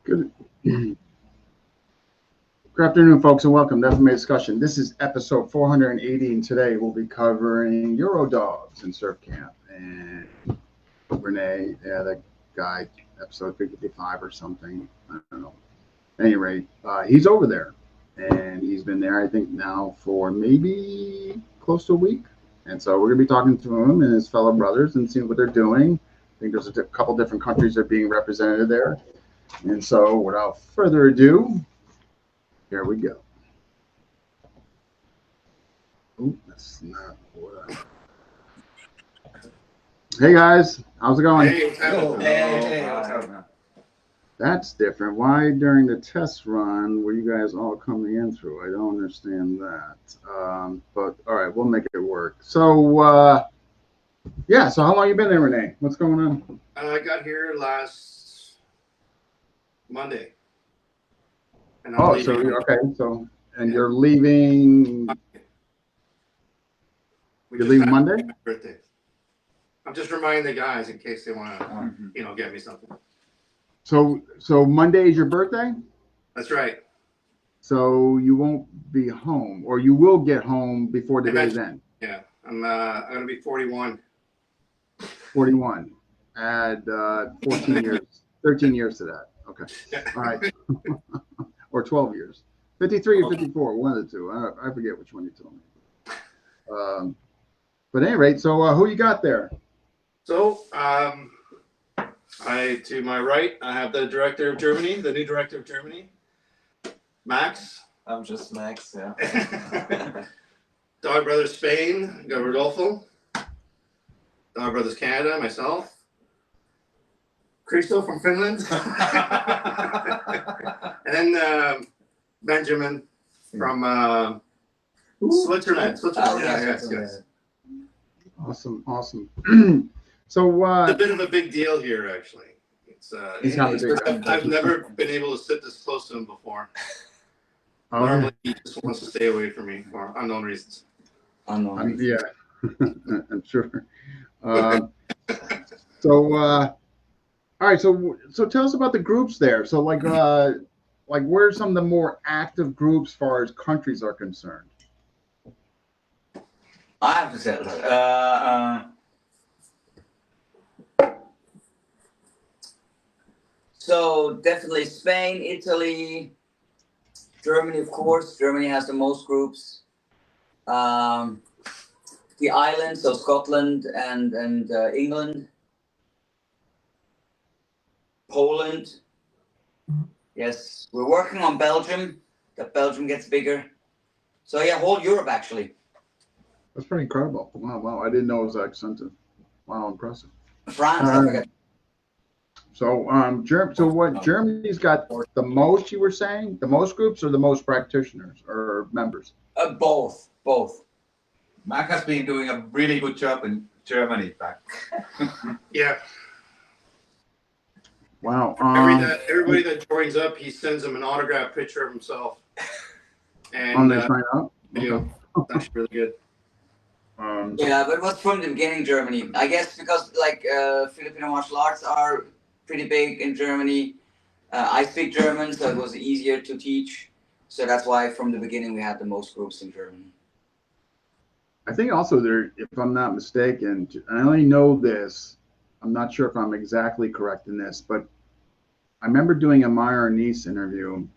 Good. Good afternoon, folks, and welcome to FMA Discussion. This is episode 480, and today we'll be covering Euro Dogs and Surf Camp. And Renee, that guy, episode 55 or something, I don't know. At any rate, he's over there, and he's been there, I think, now for maybe close to a week. And so we're going to be talking to him and his fellow brothers and seeing what they're doing. I think there's a couple different countries that are being represented there. And so without further ado, here we go. Oh, that's not what Hey guys, how's it going? Hey, what's happening? That's different. Why during the test run were you guys all coming in through? I don't understand that. But all right, we'll make it work. So yeah, so how long you been there, Renee? What's going on? I got here last Monday. And Oh, so okay, so and you're leaving. You're leaving Monday? My birthday. I'm just reminding the guys in case they want to, get me something. So Monday is your birthday? That's right. So you won't be home, or you will get home before the day's end. Yeah, I'm gonna be 41. 41. Add 14 years, 13 years to that. Okay. All right. Or 12 years. 53 or 54, one of the two. I forget which one you told me. But at any rate, so who you got there? So, to my right, I have the director of Germany, the new director of Germany, Max. I'm just Max, yeah. Dog Brothers Spain, got Rodolfo. Dog Brothers Canada, myself. Christo from Finland. And then Benjamin from Switzerland. Yes. Awesome. So it's a bit of a big deal here, actually. I've never been able to sit this close to him before. Normally, he just wants to stay away from me for unknown reasons. Yeah, I'm sure. All right. So tell us about the groups there. So like where are some of the more active groups as far as countries are concerned? I have to say, so definitely Spain, Italy, Germany, of course. Germany has the most groups. The islands, so Scotland and England. Poland. Yes, we're working on Belgium. That Belgium gets bigger. So yeah, whole Europe actually. That's pretty incredible. Wow. I didn't know it was that extensive. Wow, impressive. France. So Germany's got the most, you were saying? The most groups or the most practitioners or members? Both. Mark has been doing a really good job in Germany, back. Yeah. Wow. Everybody that joins up, he sends them an autographed picture of himself. And they sign up? Okay. That's really good. Yeah, but it was from the beginning Germany. I guess because Filipino martial arts are pretty big in Germany. I speak German, so it was easier to teach. So that's why from the beginning we had the most groups in Germany. I think also there, if I'm not mistaken, I only know this, I'm not sure if I'm exactly correct in this, but I remember doing a Meyer Nice interview.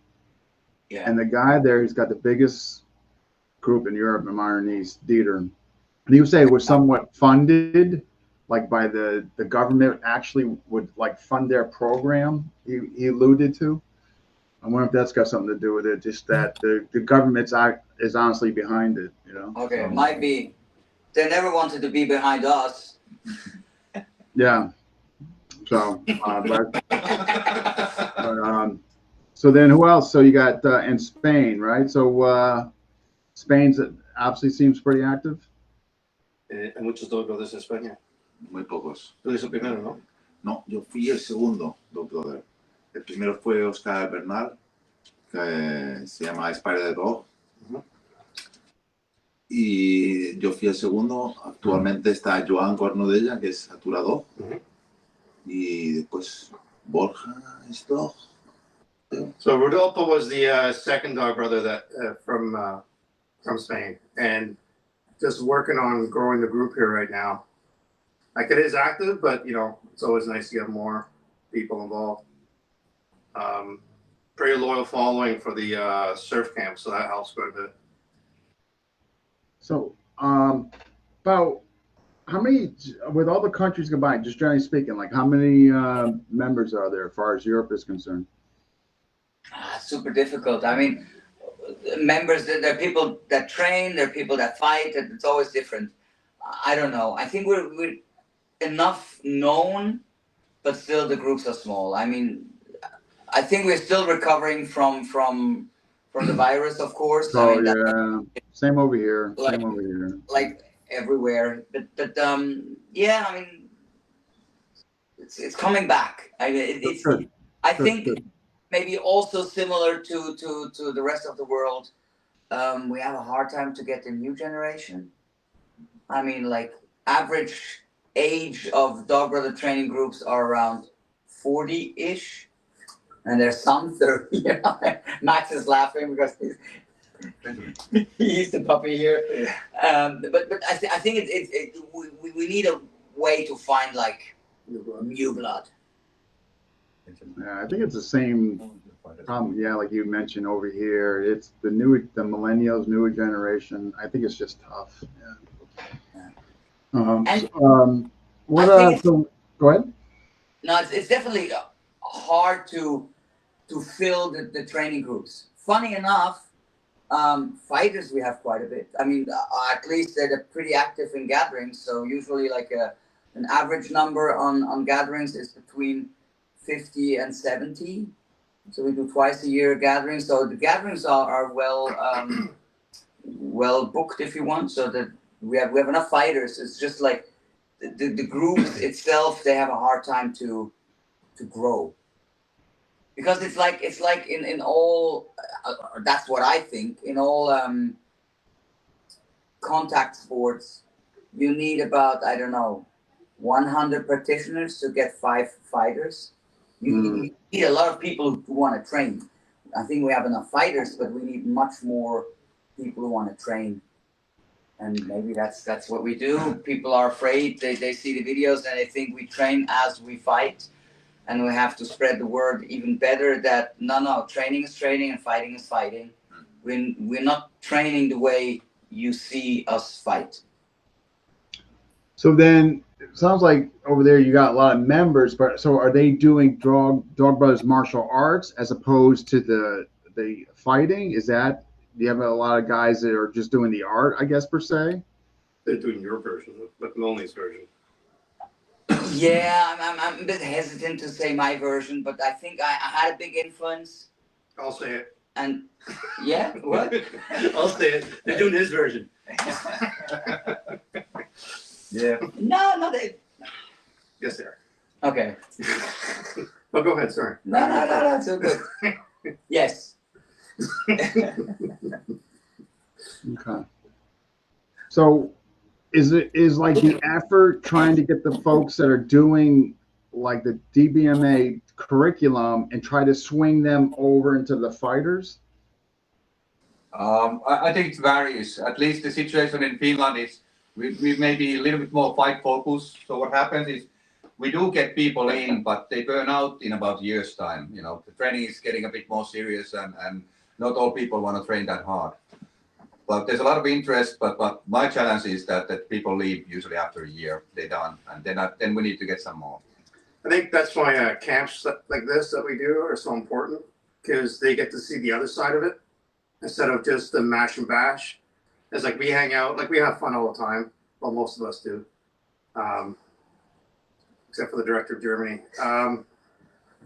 Yeah. And the guy there, he's got the biggest group in Europe, Meyer Nice, Dieter. And he would say it was somewhat funded, like by the government actually would like fund their program, he alluded to. I wonder if that's got something to do with it, just that the government is honestly behind it, Okay, so. Might be. They never wanted to be behind us. Yeah. So, so then who else? So you got in Spain, right? So Spain's obviously seems pretty active. Muchos Dog Brothers en España. Muy pocos. Tú eres el primero, ¿no? No, yo fui el segundo Dog Brother. El primero fue Oscar Bernal, que se llama Spider the Dog. Y yo fui el segundo. Actualmente está Joan Cornudella, que es Atura Dog. Y después Borja Stock. So Rodolfo was the second dog brother that from Spain, and just working on growing the group here right now. Like it is active, but you know it's always nice to get more people involved. Pretty loyal following for the surf camp, so that helps quite a bit. So, about how many, with all the countries combined, just generally speaking, like how many members are there as far as Europe is concerned? Super difficult. I mean, members, there are people that train, there are people that fight, and it's always different. I don't know. I think we're enough known, but still the groups are small. I mean, I think we're still recovering from the virus, of course. Oh, I mean, yeah. Same over here. Like, Same over here. Like everywhere. But yeah, I mean, it's coming back. I mean, it's Good. I think maybe also similar to the rest of the world. We have a hard time to get the new generation. I mean, like average age of dog brother training groups are around 40-ish, and there's some 30. You know? Max is laughing because he's the puppy here. But I think we need a way to find like new blood. Yeah, I think it's the same problem. Yeah, like you mentioned over here, it's the millennials, newer generation. I think it's just tough. Yeah. So, go ahead. No, it's definitely hard to fill the training groups. Funny enough, fighters we have quite a bit. I mean, at least they're pretty active in gatherings. So usually, like an average number on gatherings is between 50 and 70. So we do twice a year gatherings. So the gatherings are well well booked, if you want. So that we have enough fighters. It's just like the groups itself, they have a hard time to grow, because it's like in all that's what I think, in all contact sports, you need about, I don't know, 100 practitioners to get 5 fighters. You need a lot of people who want to train. I think we have enough fighters, but we need much more people who want to train. And maybe that's what we do. People are afraid. They see the videos and they think we train as we fight. And we have to spread the word even better that no, training is training and fighting is fighting. We're not training the way you see us fight. So then it sounds like over there you got a lot of members, but so are they doing Dog Brothers martial arts as opposed to the fighting? Is that, do you have a lot of guys that are just doing the art, I guess, per se? They're doing your version, but Lonely's version. Yeah, I'm a bit hesitant to say my version, but I think I had a big influence. I'll say it. And yeah, what? I'll say it. They're doing his version. Yeah. No, they. Yes, they are. Okay. Oh, go ahead. Sorry. No, it's so good. Yes. Okay. So is like the effort trying to get the folks that are doing like the DBMA curriculum and try to swing them over into the fighters? I think it varies. At least the situation in Finland is we may be a little bit more fight focused. So what happens is we do get people in, but they burn out in about a year's time. You know, the training is getting a bit more serious, and not all people want to train that hard. But there's a lot of interest. But my challenge is that people leave usually after a year. They're done, and then we need to get some more. I think that's why camps like this that we do are so important, because they get to see the other side of it instead of just the mash and bash. It's like we hang out, like we have fun all the time. Well, most of us do, except for the director of Germany.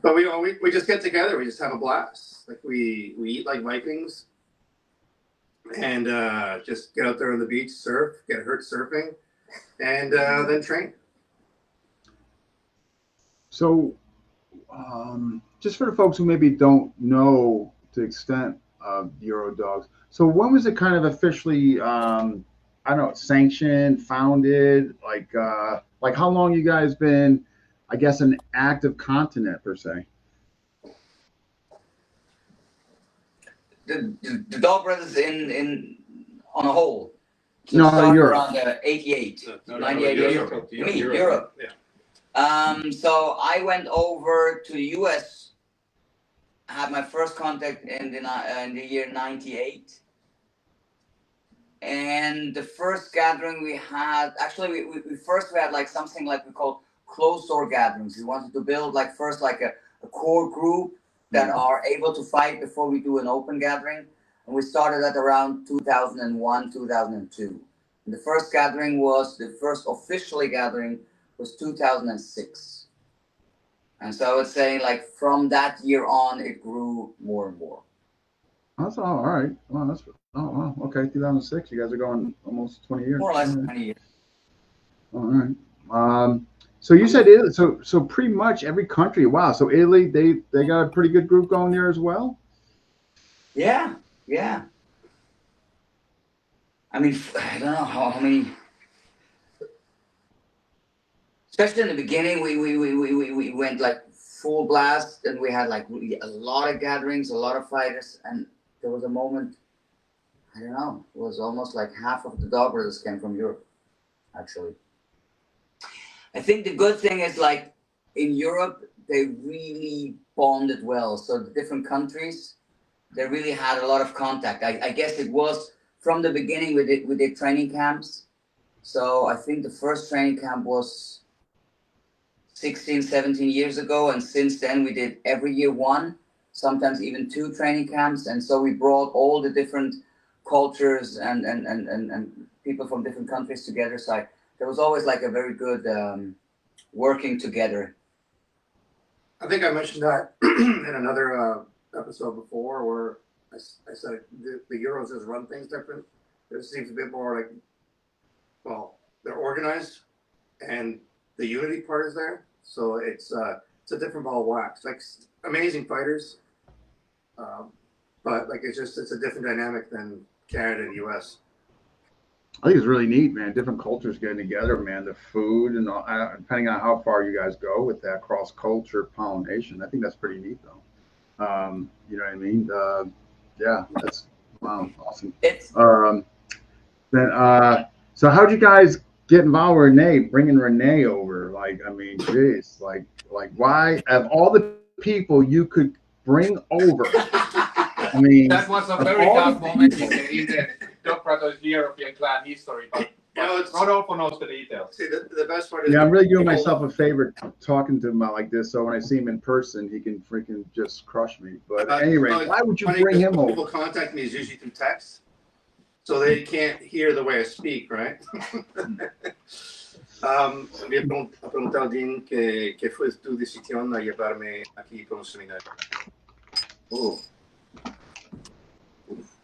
But we just get together. We just have a blast. Like we eat like Vikings, and just get out there on the beach, surf, get hurt surfing, and then train. So, just for the folks who maybe don't know the extent of Eurodogs, so when was it kind of officially, I don't know, sanctioned, founded? Like how long you guys been, I guess, an active continent per se? the Dog Brothers in on a whole. So No, it started Europe. around 88, No, 98, Europe. Yeah. So I went over to the US. I had my first contact in the year 98. And the first gathering we had, actually, we first had like something like we called closed door gatherings. We wanted to build like first like a core group that are able to fight before we do an open gathering. And we started at around 2001, 2002. And the first gathering the first officially gathering was 2006. And so I would say like from that year on, it grew more and more. That's all right. Well, that's wow. Okay, 2006. You guys are going almost 20 years. More or less All right. 20 years. All right. So you said Italy. So pretty much every country. Wow. So Italy, they got a pretty good group going there as well. Yeah. I mean, I don't know how many. Especially in the beginning, we went like full blast, and we had like really a lot of gatherings, a lot of fighters, and there was a moment. I don't know. It was almost like half of the Dog Brothers came from Europe, actually. I think the good thing is like in Europe, they really bonded well. So the different countries, they really had a lot of contact. I guess it was from the beginning we did training camps. So I think the first training camp was 16, 17 years ago. And since then we did every year one, sometimes even two training camps. And so we brought all the different cultures and people from different countries together. So there was always like a very good working together. I think I mentioned that in another episode before, where I said the Euros just run things different. There seems a bit more like, well, they're organized, and the unity part is there. So it's a different ball of wax. Like amazing fighters, but like it's a different dynamic than Canada and US. I think it's really neat, man. Different cultures getting together, man. The food and all, depending on how far you guys go with that cross culture pollination, I think that's pretty neat, though. You know what I mean? Yeah, that's wow, awesome. So how'd you guys get involved with Renee? Bringing Renee over, like, I mean, geez, like why of all the people you could bring over? I mean, that was a very dark moment in the Dog Brothers European clan history, but Rodolfo knows the details. See, the best part is, yeah, I'm really doing myself a favor talking to him like this, so when I see him in person, he can freaking just crush me. But anyway, why would you bring him over? People contact me is usually through text, so they can't hear the way I speak, right? Me ha preguntado Dean qué fue tu decisión a llevarme aquí por un seminario.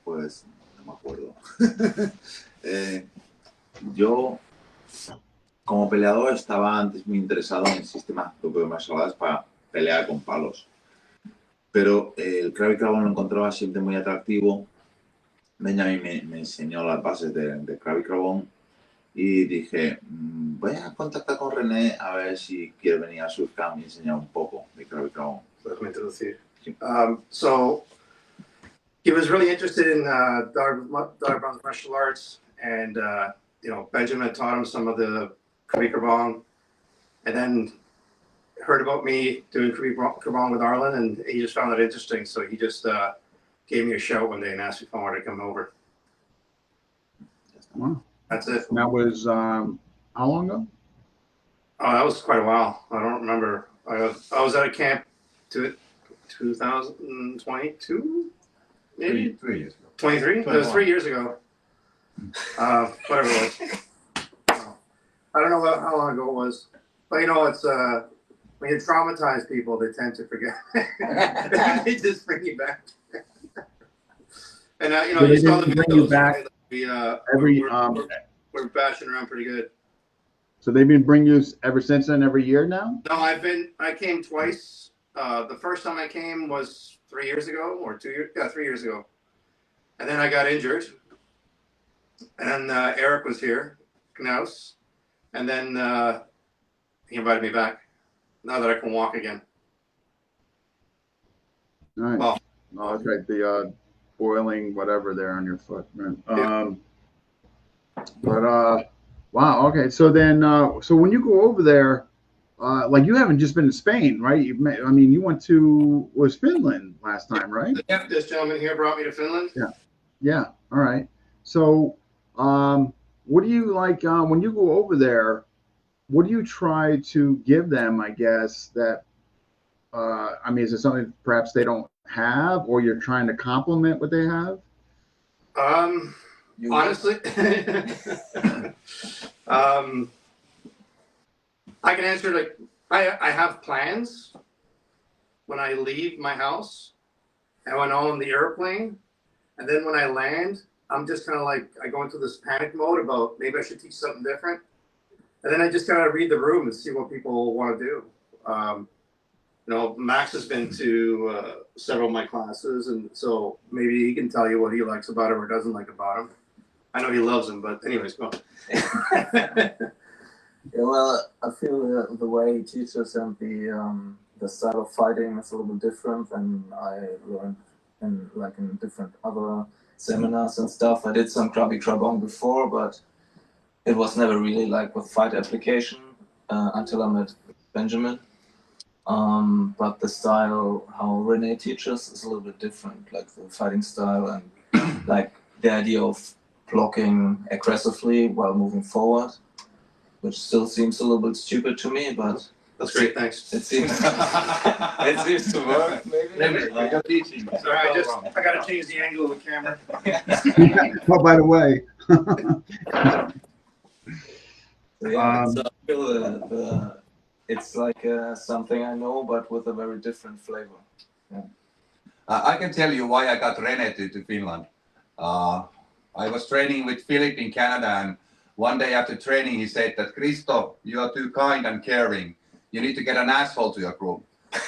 Pues no me acuerdo. Yo, como peleador, estaba antes muy interesado en el sistema de martial arts para pelear con palos. Pero el Krav Maga lo encontraba siempre muy atractivo. Benjamin me enseñó las bases de Krav Maga y dije, voy a contactar con René a ver si quiere venir a Surfcamp y enseñar un poco de Krav Maga. Déjame introducir. So he was really interested in Dog Brothers martial arts, and you know, Benjamin taught him some of the Krav Maga, and then heard about me doing Krav Maga with Arlen, and he just found it interesting. So he just gave me a shout one day and asked me if I wanted to come over. Wow. That's it. And that was how long ago? Oh, that was quite a while. I don't remember. I was at a camp 2022, maybe 3 years ago. 23. It was 3 years ago. Whatever it was. I don't know how long ago it was, but you know, it's when you traumatize people, they tend to forget. They just bring you back. And you know, you saw the bring you videos, back right? We're bashing around pretty good. So they've been bringing you ever since then, every year now? No, I came twice. The first time I came was 3 years ago, or 2 years. Yeah, 3 years ago. And then I got injured. And Eric was here, Knaus. And then he invited me back. Now that I can walk again. Nice. Well, oh, that's right. boiling whatever there on your foot. Right? Yeah. Wow. Okay. So then, so when you go over there, like you haven't just been to Spain, right? I mean, you went to was Finland last time, right? Yeah, this gentleman here brought me to Finland. Yeah. Yeah. All right. So, what do you like when you go over there? What do you try to give them? I guess that I mean, is it something perhaps they don't have, or you're trying to complement what they have? Honestly, I can answer like I have plans when I leave my house and when I'm on the airplane, and then when I land, I'm just kind of like I go into this panic mode about maybe I should teach something different, and then I just kind of read the room and see what people want to do. You know, Max has been to several of my classes, and so maybe he can tell you what he likes about him or doesn't like about him. I know he loves him, but anyways, go. Yeah, well, I feel the way he teaches and the style of fighting is a little bit different than I learned in different other seminars and stuff. I did some Krabi Krabong before, but it was never really like with fight application until I met Benjamin. But the style how Rene teaches is a little bit different, like the fighting style and like the idea of blocking aggressively while moving forward, which still seems a little bit stupid to me, but That's great, thanks. it seems it seems to work. Maybe. You're teaching. Sorry, I gotta change the angle of the camera. Oh, by the way. Yeah, so I feel it's like something I know, but with a very different flavor. Yeah. I can tell you why I got Rene to Finland. I was training with Philip in Canada, and one day after training, he said that, Christo, you are too kind and caring. You need to get an asshole to your group.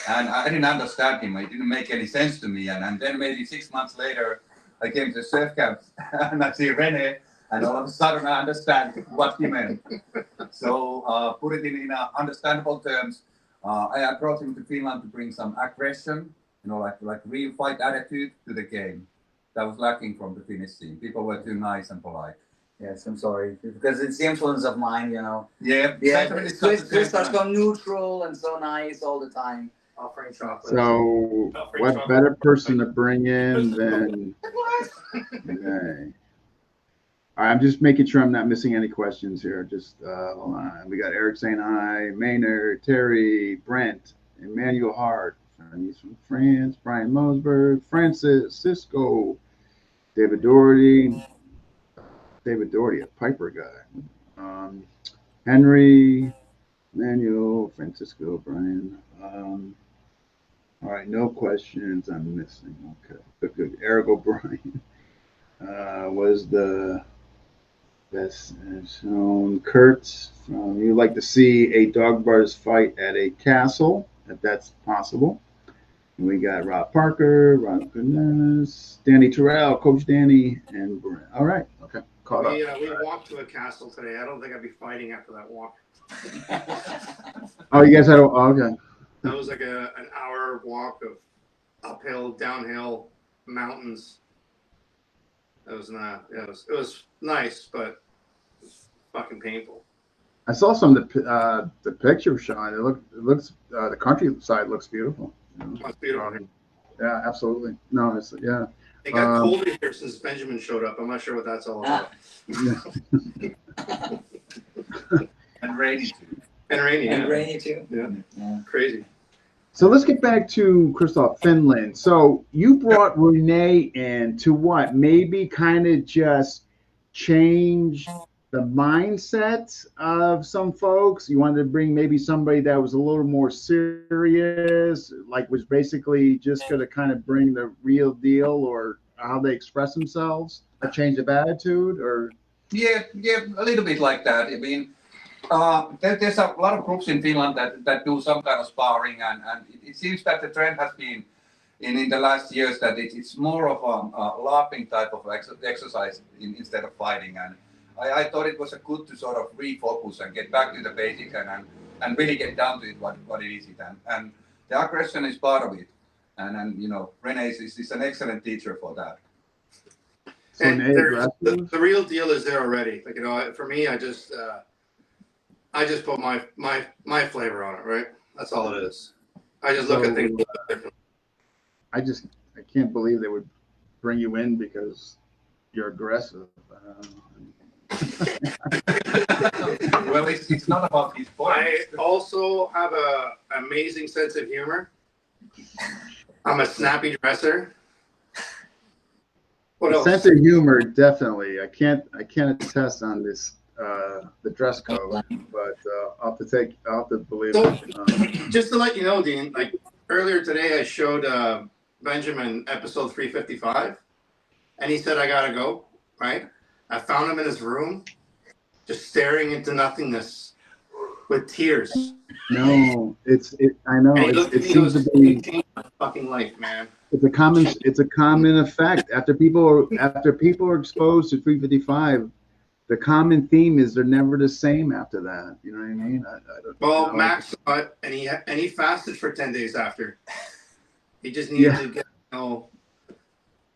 And I didn't understand him. It didn't make any sense to me. And then maybe 6 months later, I came to surf camp and I see Rene, and all of a sudden I understand what he meant. So put it in understandable terms. I brought him to Finland to bring some aggression, you know, like real fight attitude to the game. That was lacking from the Finnish team. People were too nice and polite. Yes, I'm sorry because it's the influence of mine, you know. Yeah, Swiss are so neutral and so nice all the time. Offering chocolate. So, what better person to bring in than? Okay. I'm just making sure I'm not missing any questions here. Just hold on. We got Eric saying hi, Maynard, Terry, Brent, Emmanuel Hart. He's from France. Brian Mosberg, Francis, Cisco, David Doherty, a Piper guy. Henry, Manuel, Francisco, Brian. All right, no questions I'm missing. Okay, good. Eric O'Brien was the best shown. Kurt, you'd like to see a dog bars fight at a castle, if that's possible. And we got Rob Parker, Rob Goodness, Danny Terrell, Coach Danny, and Brent. All right, okay, caught up. We walked to a castle today. I don't think I'd be fighting after that walk. Oh, you guys had okay. That was like an hour walk of uphill, downhill, mountains. It was not. It was nice, but fucking painful. I saw some of the picture shot. It looks the countryside looks beautiful. You know? It's beautiful. Yeah, absolutely. No, it's yeah. It got colder here since Benjamin showed up. I'm not sure what that's all about. And rainy too. And rainy. And yeah. rainy too. Yeah. Crazy. So let's get back to Christoph, Finland. So you brought Rene in to what? Maybe kind of just change the mindset of some folks. You wanted to bring maybe somebody that was a little more serious, like was basically just going to kind of bring the real deal or how they express themselves, a change of attitude, or Yeah, a little bit like that. I mean, there's a lot of groups in Finland that do some kind of sparring, and it seems that the trend has been in the last years that it's more of a laughing type of exercise instead of fighting. And I thought it was good to sort of refocus and get back to the basics and really get down to it, what it is. And the aggression is part of it. And you know, Rene is an excellent teacher for that. So And Nate, the real deal is there already. Like, you know, for me, I just put my flavor on it, right? That's all it is. I just look at things a little bit differently. I can't believe they would bring you in because you're aggressive. Well, it's not about these points. I also have a amazing sense of humor. I'm a snappy dresser. What else? Sense of humor, definitely. I can't attest on this the dress code, but I'll have to believe So, it. just to let you know, Dean, like earlier today, I showed Benjamin episode 355, and he said, "I gotta go." Right? I found him in his room, just staring into nothingness with tears. No, I know And he looked at it me and seems goes, to be. "You changed my fucking life, man." It's a common effect. After people are exposed to 355, the common theme is they're never the same after that. You know what I mean? Well, Max saw it, and he fasted for 10 days after. He just needed to get, you know,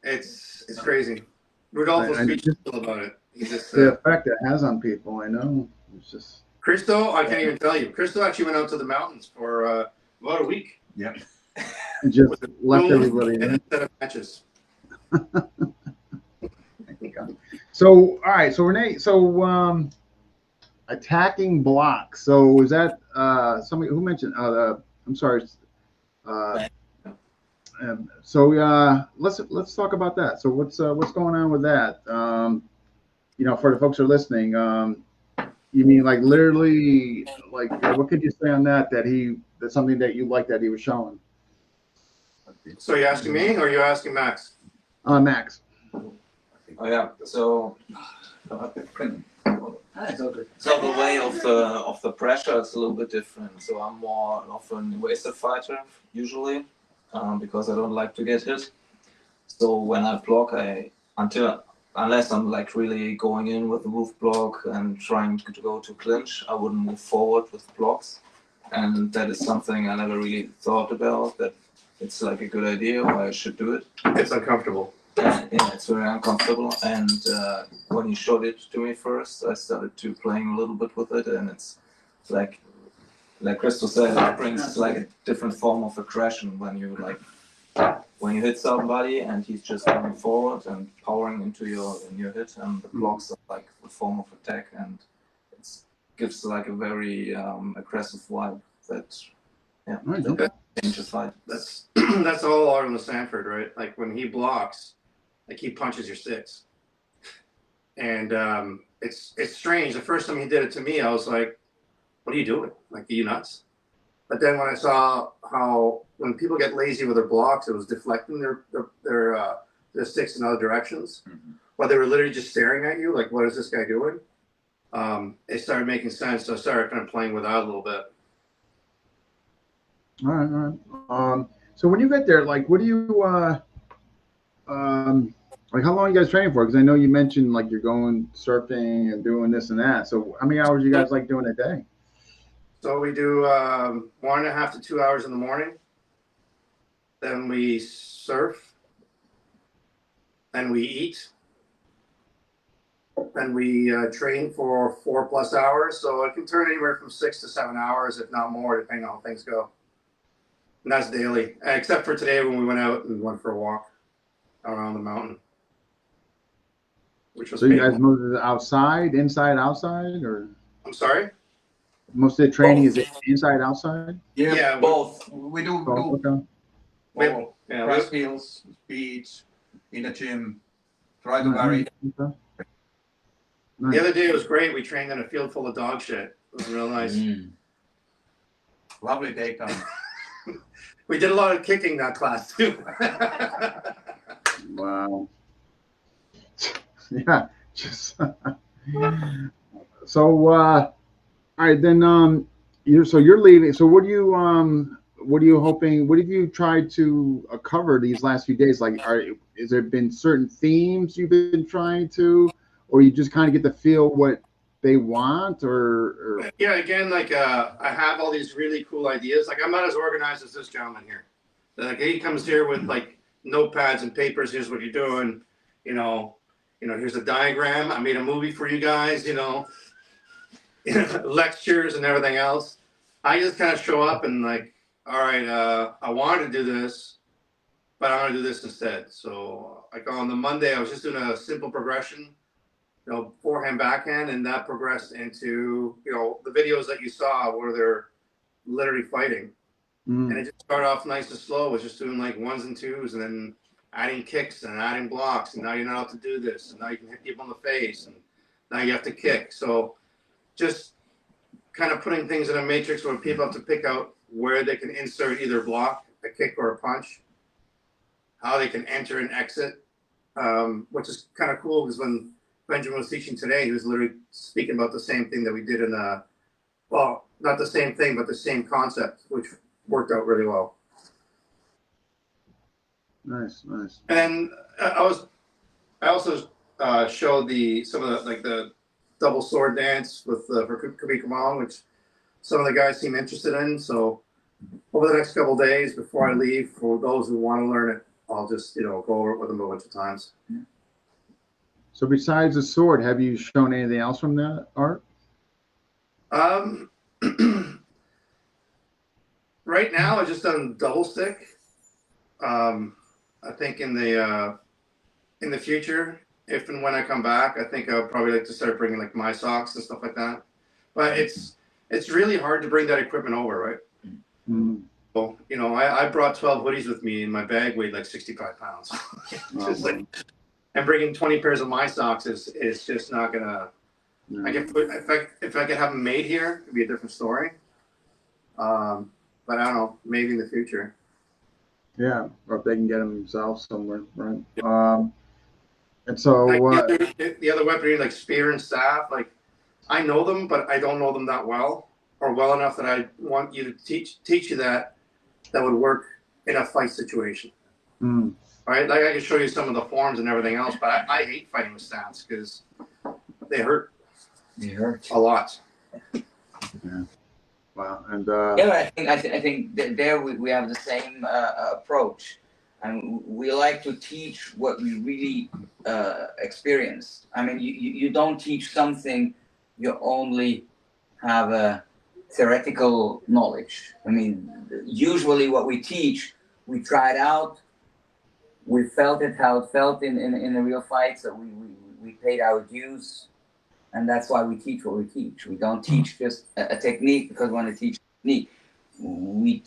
it's crazy. Rodolfo's speechless about it. He just the effect it has on people. I know. It's just Christo, I can't even tell you. Christo actually went out to the mountains for about a week. Yeah. it just left everybody. And a set of matches. So all right, so Renee, attacking blocks. So is that somebody who mentioned? I'm sorry. Let's talk about that. So what's going on with that? You know, for the folks who are listening, you mean like literally, like what could you say on that? That's something that you like that he was showing. So you asking me, or you asking Max? Max. Oh yeah. So the way of the pressure is a little bit different. So I'm more of an evasive fighter usually, because I don't like to get hit. So when I block, unless I'm like really going in with the move block and trying to go to clinch, I wouldn't move forward with blocks. And that is something I never really thought about, that it's like a good idea or I should do it. It's uncomfortable. Yeah, it's very uncomfortable. And when he showed it to me first, I started to playing a little bit with it, and it's like Christo said, it brings like a different form of aggression when you hit somebody and he's just going forward and powering into your hit, and the blocks are like a form of attack, and it gives like a very aggressive vibe that changes fight. That's all Arnold Sanford, right? Like when he blocks, like he punches your sticks, and it's strange. The first time he did it to me, I was like, "What are you doing? Like, are you nuts?" But then when I saw how when people get lazy with their blocks, it was deflecting their sticks in other directions, while they were literally just staring at you, like, "What is this guy doing?" It started making sense. So I started kind of playing with that a little bit. All right. So when you get there, like, what do you like? How long are you guys training for? Because I know you mentioned like you're going surfing and doing this and that. So how many hours you guys like doing a day? So we do 1.5 to 2 hours in the morning. Then we surf. Then we eat. Then we train for 4+ hours. So it can turn anywhere from 6 to 7 hours, if not more, depending on how things go. And that's daily, except for today when we went out and went for a walk around the mountain. Which was So you guys painful. move outside, inside, outside, or I'm sorry? most of the training is inside, outside? Yeah, both. We do Okay. all. Yeah, Grass fields, beach, in the gym, try to vary. Okay. the other day it was great. We trained in a field full of dog shit. It was real nice. Lovely daytime. We did a lot of kicking that class too. Wow. Yeah. Just so. All right, then. You're leaving. So what are you hoping? What have you tried to cover these last few days? Like, is there been certain themes you've been trying to, or you just kind of get to feel what they want, or? Yeah, again, like I have all these really cool ideas. Like I'm not as organized as this gentleman here. Like he comes here with like notepads and papers. Here's what you're doing. You know, here's a diagram. I made a movie for you guys, lectures and everything else. I just kind of show up and like, all right, I wanted to do this, but I'm gonna do this instead. So like on the Monday, I was just doing a simple progression, forehand, backhand, and that progressed into, the videos that you saw where they're literally fighting. Mm. And it just started off nice and slow. It was just doing like ones and twos and then adding kicks and adding blocks. And now you're not allowed to do this. And now you can hit people in the face. And now you have to kick. So just kind of putting things in a matrix where people have to pick out where they can insert either block, a kick, or a punch, how they can enter and exit, which is kind of cool because when Benjamin was teaching today, he was literally speaking about the same thing that we did in well, not the same thing, but the same concept, which worked out really well. Nice. And I also showed some of the double sword dance for Khabib Kamal, which some of the guys seem interested in. So over the next couple of days before I leave, for those who want to learn it, I'll just go over it with them a bunch of times. So besides the sword, have you shown anything else from that art? Right now, I just done double stick. I think in the future, if and when I come back, I think I would probably like to start bringing like my socks and stuff like that. But it's really hard to bring that equipment over, right? Mm. So, I brought 12 hoodies with me, and my bag weighed like 65 pounds. And bringing 20 pairs of my socks is just not gonna. No. If I could have them made here, it'd be a different story. But I don't know, maybe in the future. Yeah, or if they can get them themselves somewhere, right? And so the other weaponry, like spear and staff, like I know them, but I don't know them that well, or well enough that I want you to teach you that would work in a fight situation. Mm. Right? Like I can show you some of the forms and everything else, but I hate fighting with staffs because they hurt. They hurt A lot. Yeah. Wow. And yeah, I think that there we have the same approach, and we like to teach what we really experienced. I mean, you don't teach something you only have a theoretical knowledge. I mean, usually what we teach, we try it out, we felt it how it felt in a real fight, so we paid our dues. And that's why we teach what we teach. We don't teach just a technique because we want to teach a technique. We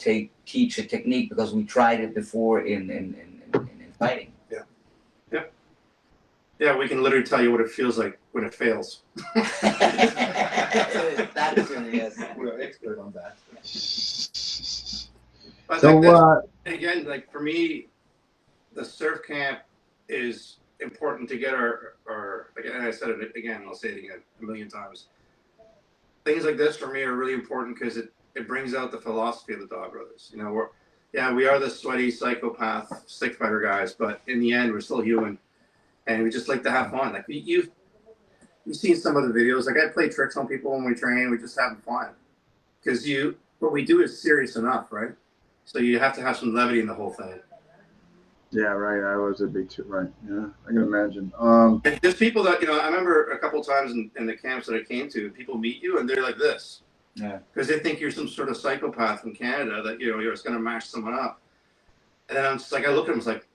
teach a technique because we tried it before in fighting. Yeah, we can literally tell you what it feels like when it fails. That's yes. We're expert on that. But so again, like for me, the surf camp is important to get our again, I said it again, I'll say it again a million times. Things like this for me are really important because it brings out the philosophy of the Dog Brothers. We are the sweaty psychopath stick fighter guys, but in the end, we're still human, and we just like to have fun. Like you've seen some of the videos. Like I play tricks on people when we train. We just have fun because what we do is serious enough, right? So you have to have some levity in the whole thing. yeah, right. I was a big right. Yeah, I can imagine. And there's people that I remember a couple of times in the camps that I came to, people meet you and they're like this, because they think you're some sort of psychopath from Canada that you're just gonna mash someone up. And then I'm just like, I look at them, it's like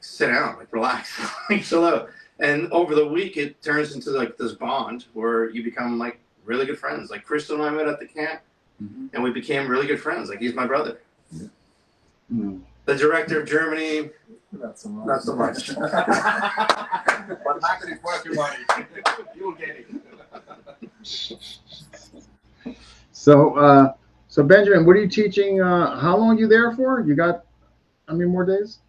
sit down, like relax, like chill out. And over the week, it turns into like this bond where you become like really good friends. Like Crystal and I met at the camp, and we became really good friends. Like he's my brother. Mm. The director of Germany, Not so much. not so much. But after it's worth your money, you will get it. So Benjamin, what are you teaching? How long are you there for? You got how many more days?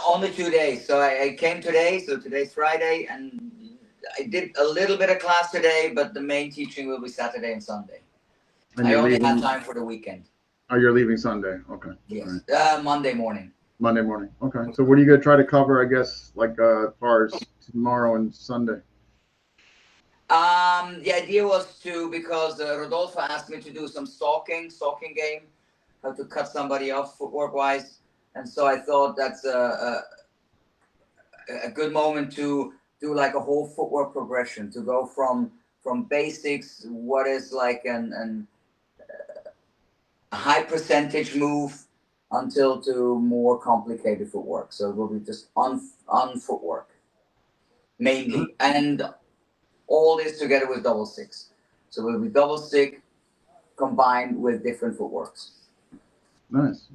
Only 2 days. So I came today. So today's Friday, and I did a little bit of class today, but the main teaching will be Saturday and Sunday. And I you're only leaving, had time for the weekend. Oh, you're leaving Sunday. Okay. Yes, All right. Monday morning. Monday morning. Okay. So what are you gonna try to cover? I guess like as far as tomorrow and Sunday. The idea was because Rodolfo asked me to do some stalking game, how to cut somebody off footwork wise, and so I thought that's a good moment to do like a whole footwork progression to go from basics, what is like a high percentage move until to more complicated footwork. So it will be just on footwork mainly, and all this together with double sticks. So it will be double stick combined with different footworks. Nice.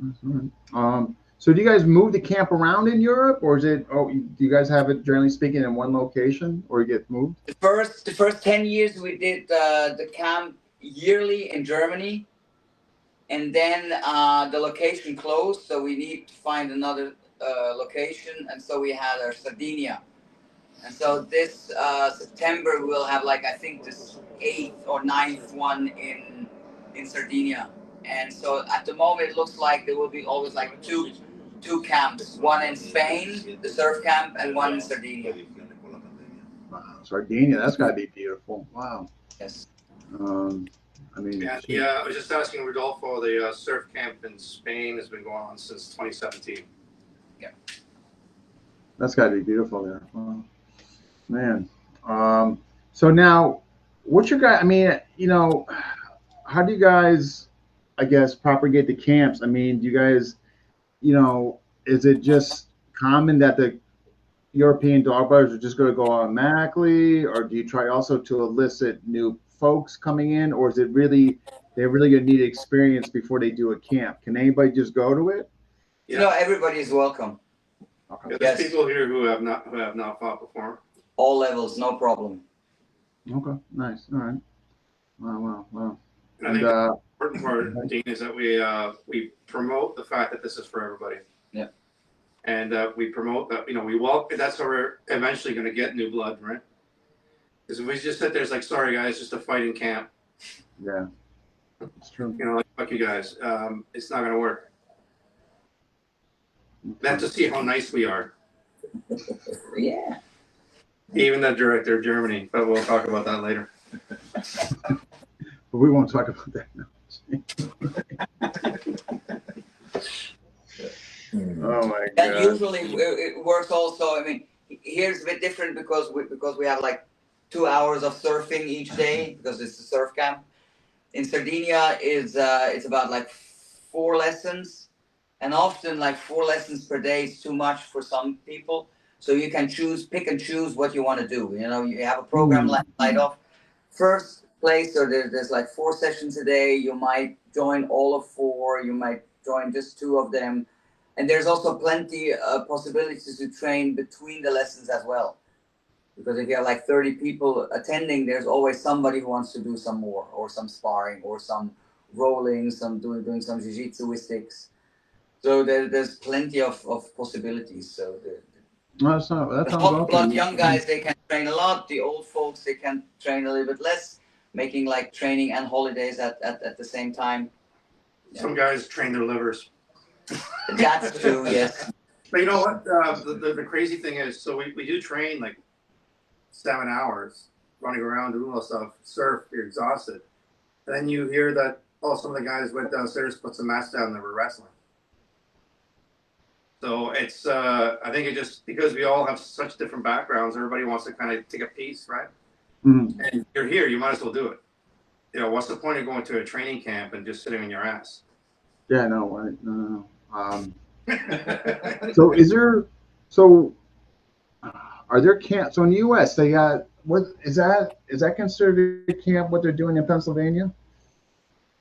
All right. So do you guys move the camp around in Europe, or is it? Oh, do you guys have it generally speaking in one location, or you get moved? The first 10 years we did the camp yearly in Germany, and then the location closed, so we need to find another location, and so we had our Sardinia. And so this September we'll have like I think this 8th or 9th one in Sardinia. And so at the moment it looks like there will be always like two camps, one in Spain, the surf camp, and one in Sardinia. Wow, Sardinia, that's got to be beautiful. Wow. Yes. I mean, Yeah, I was just asking Rodolfo. The surf camp in Spain has been going on since 2017. Yeah. That's got to be beautiful there. Wow. Man. So now, what's your guy? I mean, you know, how do you guys, I guess, propagate the camps? I mean, do you guys, you know, is it just common that the European dog bars are just going to go automatically, or do you try also to elicit new folks coming in, or is it really they're really going to need experience before they do a camp? Can anybody just go to it? Yeah. No, everybody is welcome. Okay. Yeah, there's Yes. people here who have not fought before. All levels, no problem. Okay. Nice. All right. Wow. And I think the important part, Dean, is that we promote the fact that this is for everybody. Yeah. And we promote that, you know, we walk. That's how we're eventually going to get new blood, right? Because if we just sit there, it's like, sorry guys, just a fighting camp. Yeah, it's true. You know, like fuck you guys. It's not going to work. That's to see how nice we are. Yeah. Even the director of Germany, but we'll talk about that later. But we won't talk about that now. Oh my And god. usually it works also. I mean, here's a bit different because we have like 2 hours of surfing each day because it's a surf camp. In Sardinia is it's about like 4 lessons, and often like 4 lessons per day is too much for some people. So you can pick and choose what you want to do. You know, you have a program lined up. First place, so there's like 4 sessions a day. You might join all of 4. You might join just 2 of them. And there's also plenty of possibilities to train between the lessons as well. Because if you have like 30 people attending, there's always somebody who wants to do some more, or some sparring, or some rolling, some doing some jiu-jitsu with sticks. So there's plenty of possibilities. So No, that's not, that the sounds hot blood awesome. young guys, they can train a lot. The old folks, they can train a little bit less, making like training and holidays at the same time. Some guys train their livers. That's true, yes. But you know what? The crazy thing is, so we do train like 7 hours, running around, doing all that stuff, surf, you're exhausted. And then you hear that, oh, some of the guys went downstairs, put some mats down, and they were wrestling. So it's, I think it just, because we all have such different backgrounds, everybody wants to kind of take a piece, right? Mhm. And you're here, you might as well do it. You know, what's the point of going to a training camp and just sitting on your ass? Yeah, no, no. So are there camps? So in the U.S. they got is that considered a camp? What they're doing in Pennsylvania?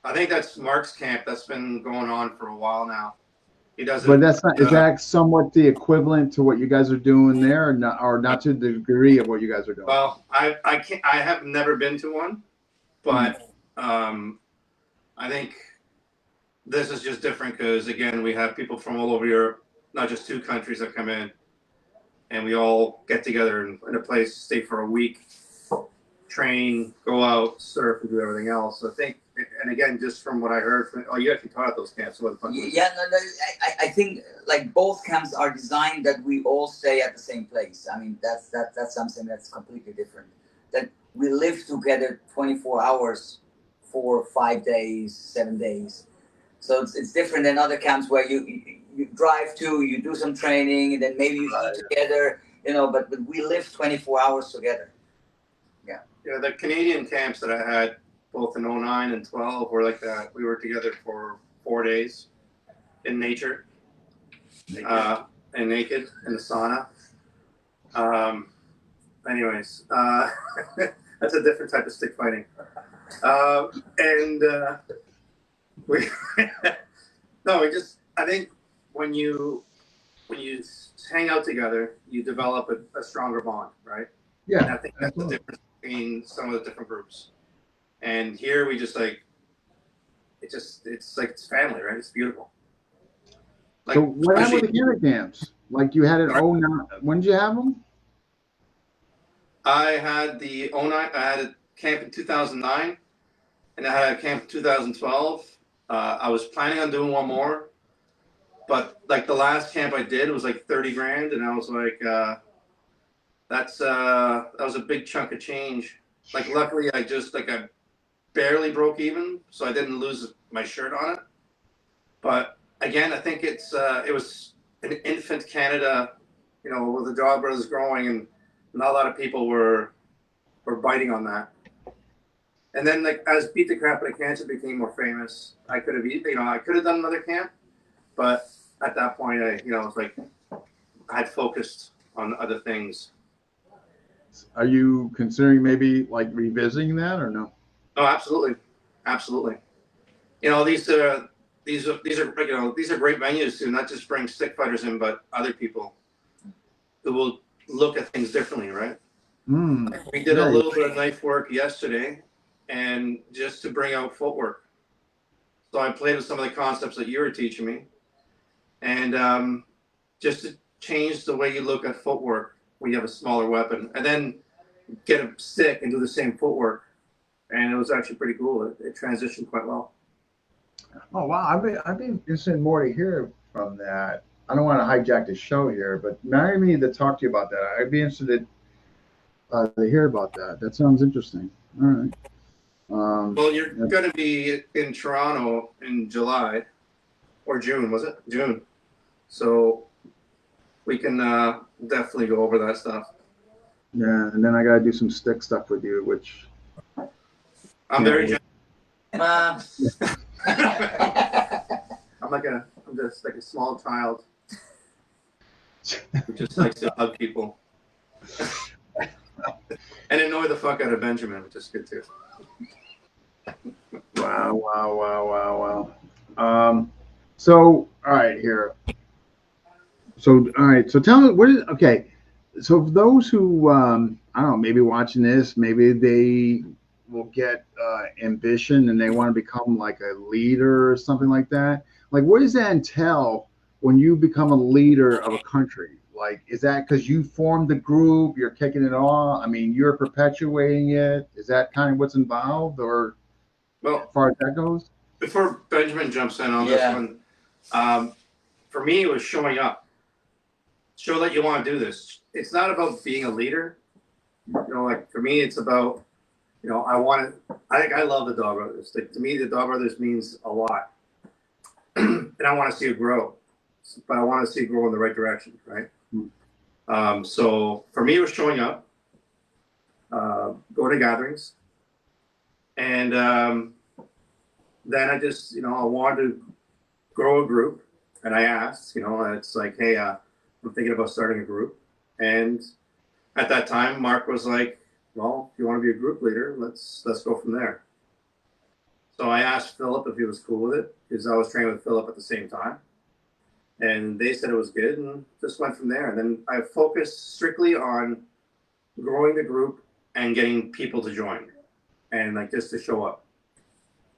I think that's Mark's camp. That's been going on for a while now. He does it. But that's not. Is that somewhat the equivalent to what you guys are doing there, or not to the degree of what you guys are doing? Well, I have never been to one, but I think this is just different because again we have people from all over Europe, not just 2 countries that come in, and we all get together in a place, stay for a week, train, go out, surf, and do everything else. So I think, and again, just from what I heard from, you actually taught at those camps. So what the fuck was Yeah, no, I think like both camps are designed that we all stay at the same place. I mean, that's something that's completely different. That we live together 24 hours for 5 days, 7 days. So it's different than other camps where you drive to, you do some training, and then maybe you eat together, but we live 24 hours together. Yeah, the Canadian camps that I had, both in 09 and 12, were like that. We were together for 4 days in nature, and naked in the sauna. Anyways, that's a different type of stick fighting. We I think when you hang out together, you develop a stronger bond, right? Yeah, And I think that's the difference between some of the different groups. And here we just like, it's like it's family, right? It's beautiful. Like, so what happened with the Canada camps? Like you had it, when did you have them? I had I had a camp in 2009, and I had a camp in 2012. I was planning on doing one more, but like the last camp I did was like 30 grand, and I was like, that was a big chunk of change. Like luckily I barely broke even, so I didn't lose my shirt on it. But again, I think it was an infant Canada, with the Dog Brothers growing, and not a lot of people were biting on that. And then like as Beat the Crap Out of Cancer became more famous, I could have done another camp, but at that point I was like, I had focused on other things. Are you considering maybe like revisiting that or no? Oh, absolutely. These are great venues to not just bring stick fighters in, but other people who will look at things differently, right? We did a little bit of knife work yesterday, and just to bring out footwork. So I played with some of the concepts that you were teaching me, and just to change the way you look at footwork when you have a smaller weapon, and then get a stick and do the same footwork. And it was actually pretty cool. It transitioned quite well. Oh wow, I've been interested more to hear from that. I don't want to hijack the show here, but marry me to talk to you about that. I'd be interested to hear about that. That sounds interesting. All right. Well, you're going to be in Toronto in July or June, was it? June. So we can definitely go over that stuff. Yeah, and then I got to do some stick stuff with you, which I'm very generous. Uh, I'm just like a small child who just likes to hug people and annoy the fuck out of Benjamin, which is good too. Wow. So all right here. So all right. So tell me okay. So for those who I don't know, maybe watching this, maybe they will get ambition and they want to become like a leader or something like that. Like, what does that entail when you become a leader of a country? Like, is that because you formed the group, you're kicking it off? I mean, you're perpetuating it. Is that kind of what's involved, or as far as that goes? Before Benjamin jumps in on this one, for me, it was showing up. Show that you want to do this. It's not about being a leader. Like for me, it's about, I love the Dog Brothers. Like, to me, the Dog Brothers means a lot. And I want to see it grow. But I want to see it grow in the right direction, right? So for me, it was showing up, going to gatherings. And then I just, I wanted to grow a group. And I asked, it's like, hey, I'm thinking about starting a group. And at that time, Mark was like, well, if you want to be a group leader, let's go from there. So I asked Philip if he was cool with it, because I was training with Philip at the same time. And they said it was good, and just went from there. And then I focused strictly on growing the group and getting people to join, and like just to show up.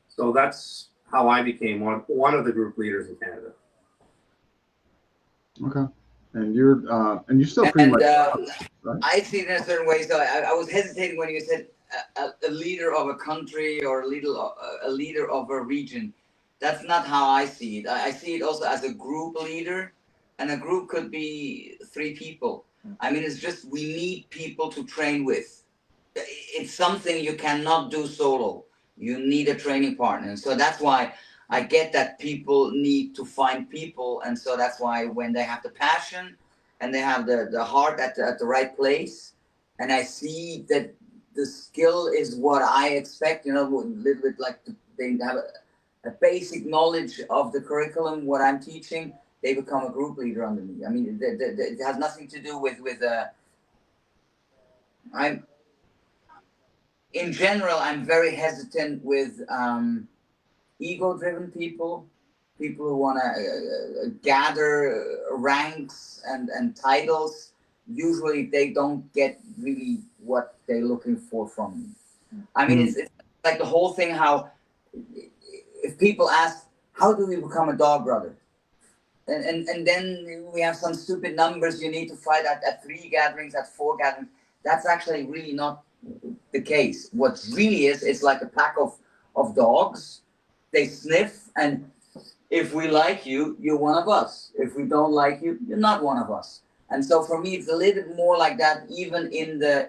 So that's how I became one of the group leaders in Canada. Okay. And you're still pretty much right? I see it in a certain way. So I was hesitating when you said a leader of a country or a leader of a region. That's not how I see it. I see it also as a group leader, and a group could be 3 people. I mean, it's just we need people to train with. It's something you cannot do solo. You need a training partner. And so that's why I get that people need to find people. And so that's why when they have the passion and they have the heart at the right place, and I see that the skill is what I expect, a little bit like they have a basic knowledge of the curriculum, what I'm teaching, they become a group leader under me. I mean, it has nothing to do with in general, I'm very hesitant with ego-driven people who want to gather ranks and titles. Usually, they don't get really what they're looking for from me. I mean, it's like the whole thing. How if people ask, how do we become a dog brother? And then we have some stupid numbers. You need to fight at 3 gatherings, at 4 gatherings. That's actually really not the case. What really is, it's like a pack of dogs. They sniff, and if we like you, you're one of us. If we don't like you, you're not one of us. And so for me, it's a little bit more like that. Even in the,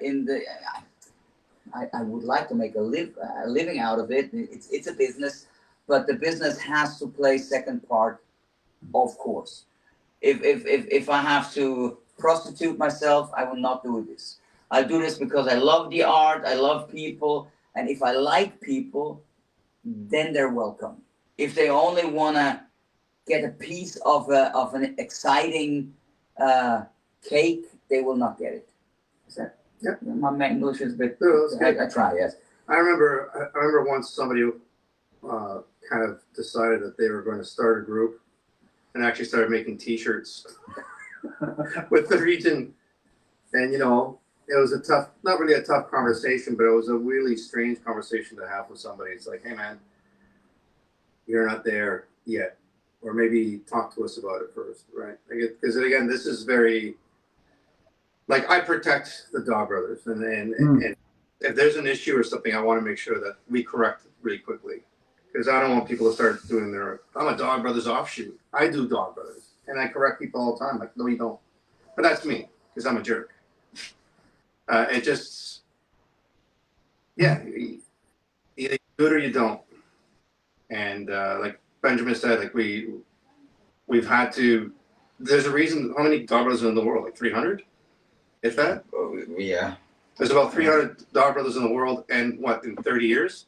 I would like to make a living out of it. It's a business, but the business has to play second part, of course. If I have to prostitute myself, I will not do this. I do this because I love the art, I love people, and if I like people, then they're welcome. If they only want to get a piece of an exciting cake, they will not get it. Is that? Yep. My English is a bit. No, I try, yes. I remember once somebody kind of decided that they were going to start a group and actually started making T-shirts with the region, and it was not really a tough conversation, but it was a really strange conversation to have with somebody. It's like, hey man, you're not there yet, or maybe talk to us about it first, right? Because again, this is very, like, I protect the dog brothers, and if there's an issue or something, I want to make sure that we correct it really quickly, because I don't want people to start doing I'm a dog brothers offshoot. I do dog brothers, and I correct people all the time. Like, no, you don't. But that's me, because I'm a jerk. It just, yeah, either you do it or you don't. And like Benjamin said, like we've had to. There's a reason. How many dog brothers are in the world? Like 300, if that. Yeah. There's about 300 dog brothers in the world, and what, in 30 years?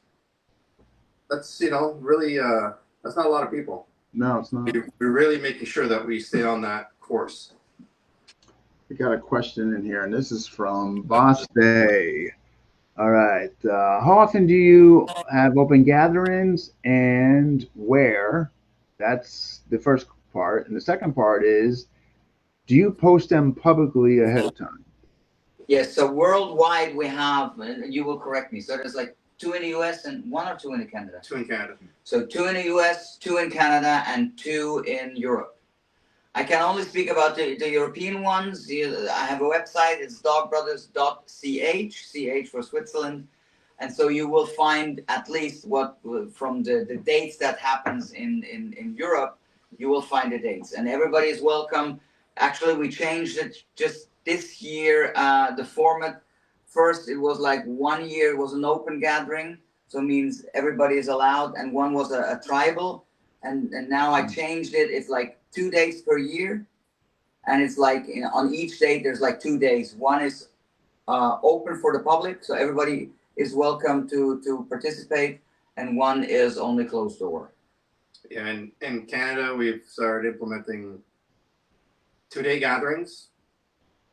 That's really that's not a lot of people. No, it's not. We're really making sure that we stay on that course. We got a question in here, and this is from Boss Day. All right. How often do you have open gatherings, and where? That's the first part. And the second part is, do you post them publicly ahead of time? Yes. So worldwide, we have, and you will correct me. So there's like 2 in the US and 1 or 2 in Canada. 2 in Canada. So 2 in the US, 2 in Canada, and 2 in Europe. I can only speak about the European ones. I have a website. It's dogbrothers.ch, CH for Switzerland. And so you will find at least what from the dates that happens in Europe, you will find the dates. And everybody is welcome. Actually, we changed it just this year, the format. First, it was like 1 year, it was an open gathering. So it means everybody is allowed. And one was a tribal. And now I changed it. It's like 2 days per year, and it's like on each day there's like 2 days. One is open for the public, so everybody is welcome to participate, and one is only closed door. Yeah, and in Canada we've started implementing 2-day gatherings.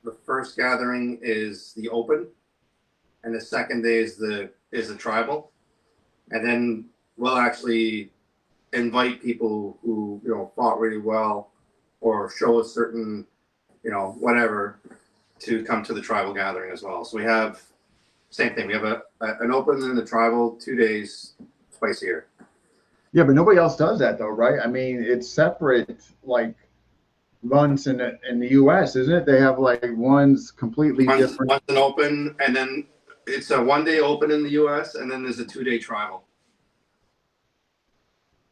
The first gathering is the open, and the second day is the tribal, and then we'll actually invite people who fought really well or show a certain whatever to come to the tribal gathering as well. So we have same thing. We have an open and the tribal 2 days twice a year. Yeah, but nobody else does that though, right? I mean, it's separate like runs in the US, isn't it? They have like one's completely different. One's an open, and then it's a 1-day open in the US, and then there's a 2-day tribal.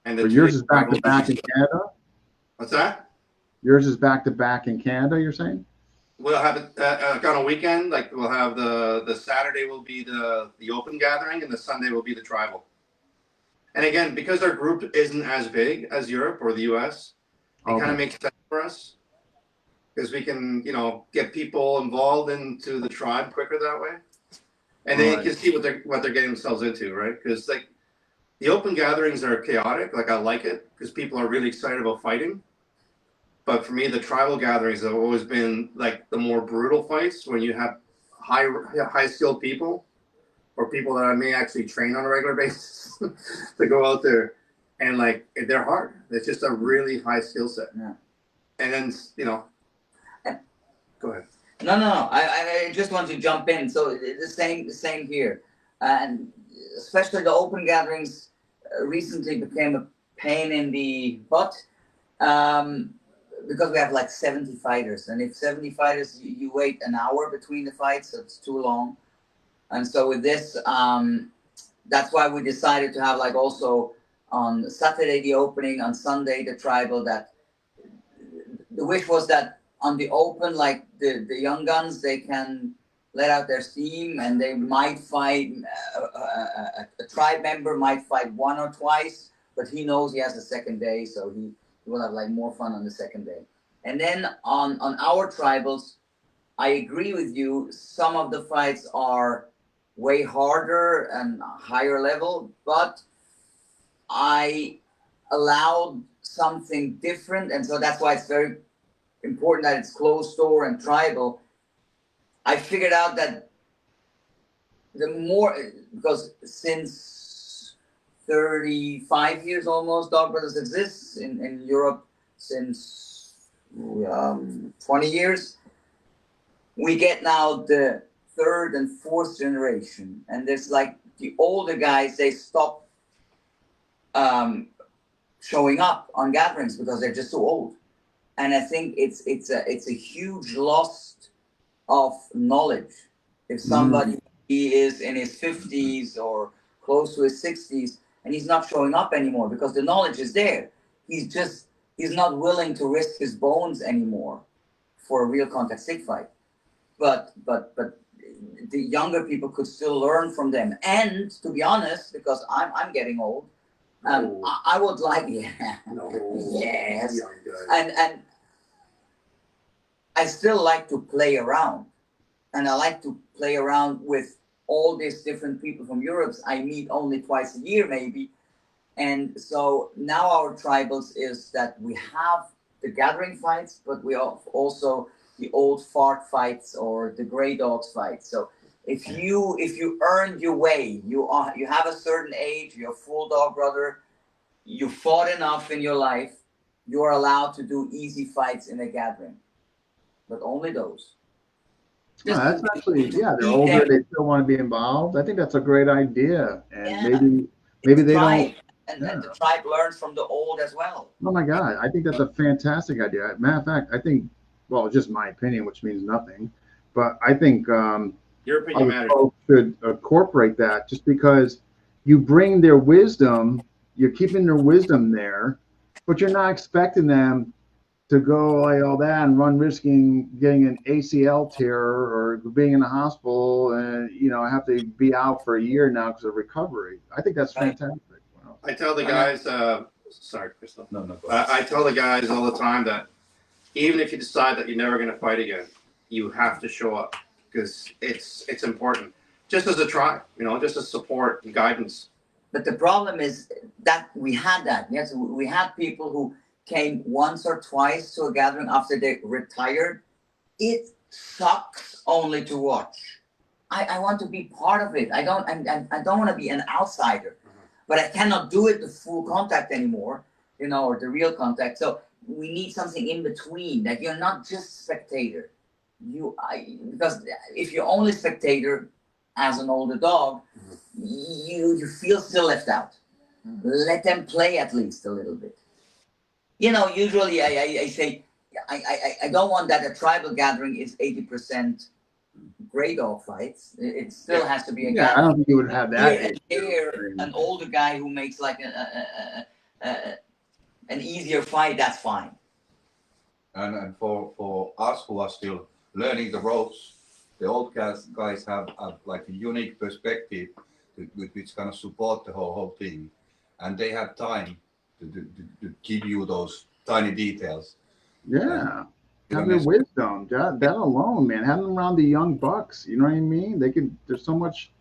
And But yours is back to back in Canada? What's that? Yours is back to back in Canada, you're saying? We'll have it on a weekend. Like we'll have the Saturday will be the open gathering, and the Sunday will be the tribal. And again, because our group isn't as big as Europe or the US, it kind of makes sense for us. because we can, get people involved into the tribe quicker that way, and they Right. can see what they're getting themselves into, right? Because like the open gatherings are chaotic. Like I like it because people are really excited about fighting. But for me, the tribal gatherings have always been like the more brutal fights when you have high skilled people or people that I may actually train on a regular basis to go out there and like they're hard. It's just a really high skill set. Yeah. And then go ahead. No. I just want to jump in. So the same here, and especially the open gatherings recently became a pain in the butt because we have like 70 fighters, and if 70 fighters, you wait an hour between the fights, so it's too long. And so with this, that's why we decided to have like also on Saturday the opening, on Sunday the tribal. That the wish was that on the open, like the young guns, they can let out their steam and they might fight, a tribe member might fight one or twice, but he knows he has a second day, so he will have like more fun on the second day. And then on our tribals, I agree with you, some of the fights are way harder and higher level, but I allowed something different, and so that's why it's very important that it's closed door and tribal. I figured out that the more, because since 35 years almost, Dog Brothers exists in Europe since 20 years. We get now the third and fourth generation, and there's like the older guys, they stop showing up on gatherings because they're just too old. And I think it's a huge loss of knowledge. If somebody he is in his 50s or close to his 60s and he's not showing up anymore because the knowledge is there, he's not willing to risk his bones anymore for a real contact stick fight. But the younger people could still learn from them. And to be honest, because I'm getting old, I would like yes, and I still like to play around, and I like to play around with all these different people from Europe. I meet only twice a year, maybe, and so now our tribals is that we have the gathering fights, but we have also the old fart fights or the gray dogs fights. So if you earned your way, you have a certain age, you're a full dog brother, you fought enough in your life, you're allowed to do easy fights in a gathering. But only those. That's actually, they're older, they still want to be involved. I think that's a great idea. And maybe they don't. And the tribe learns from the old as well. Oh my God, I think that's a fantastic idea. Matter of fact, I think, well, just my opinion, which means nothing, but I think your opinion matters. Folks should incorporate that, just because you bring their wisdom, you're keeping their wisdom there, but you're not expecting them to go like all that and run risking getting an ACL tear or being in the hospital and have to be out for a year now because of recovery. I think that's fantastic. Wow. I tell the guys, sorry, Crystal. No. I tell the guys all the time that even if you decide that you're never going to fight again, you have to show up because it's important. Just as a tribe, just as support and guidance. But the problem is that we had that. Yes, we had people who came once or twice to a gathering after they retired. It sucks only to watch. I want to be part of it. I don't want to be an outsider, but I cannot do it the full contact anymore, or the real contact. So we need something in between, that you're not just spectator. Because if you're only spectator as an older dog, you feel still left out. Let them play at least a little bit. Usually I say I don't want that a tribal gathering is 80% gray dog fights. It still has to be a gathering. I don't think you would have that. Here, an older guy who makes like an easier fight, that's fine. And for us who are still learning the ropes, the old guys have like a unique perspective which kind of support the whole thing, and they have time to give you those tiny details. Yeah. have their wisdom. That alone, man, having them around the young bucks, you know what I mean? They could. There's so much.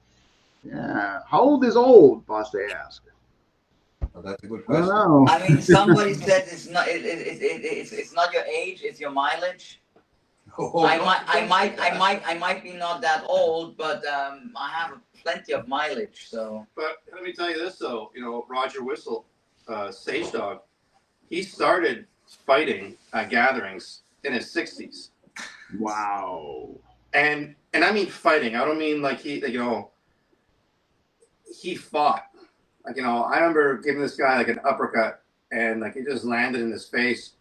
Yeah. How old is old? Boss, they ask. Oh, that's a good I don't question. know. I mean, somebody said it's not your age, it's your mileage. Oh, I might be not that old, but I have plenty of mileage. So, But let me tell you this though, you know, Roger Whistle, Sage Dog, he started fighting at gatherings in his 60s. Wow. And I mean fighting. I don't mean like he fought. Like, you know, I remember giving this guy like an uppercut and like it just landed in his face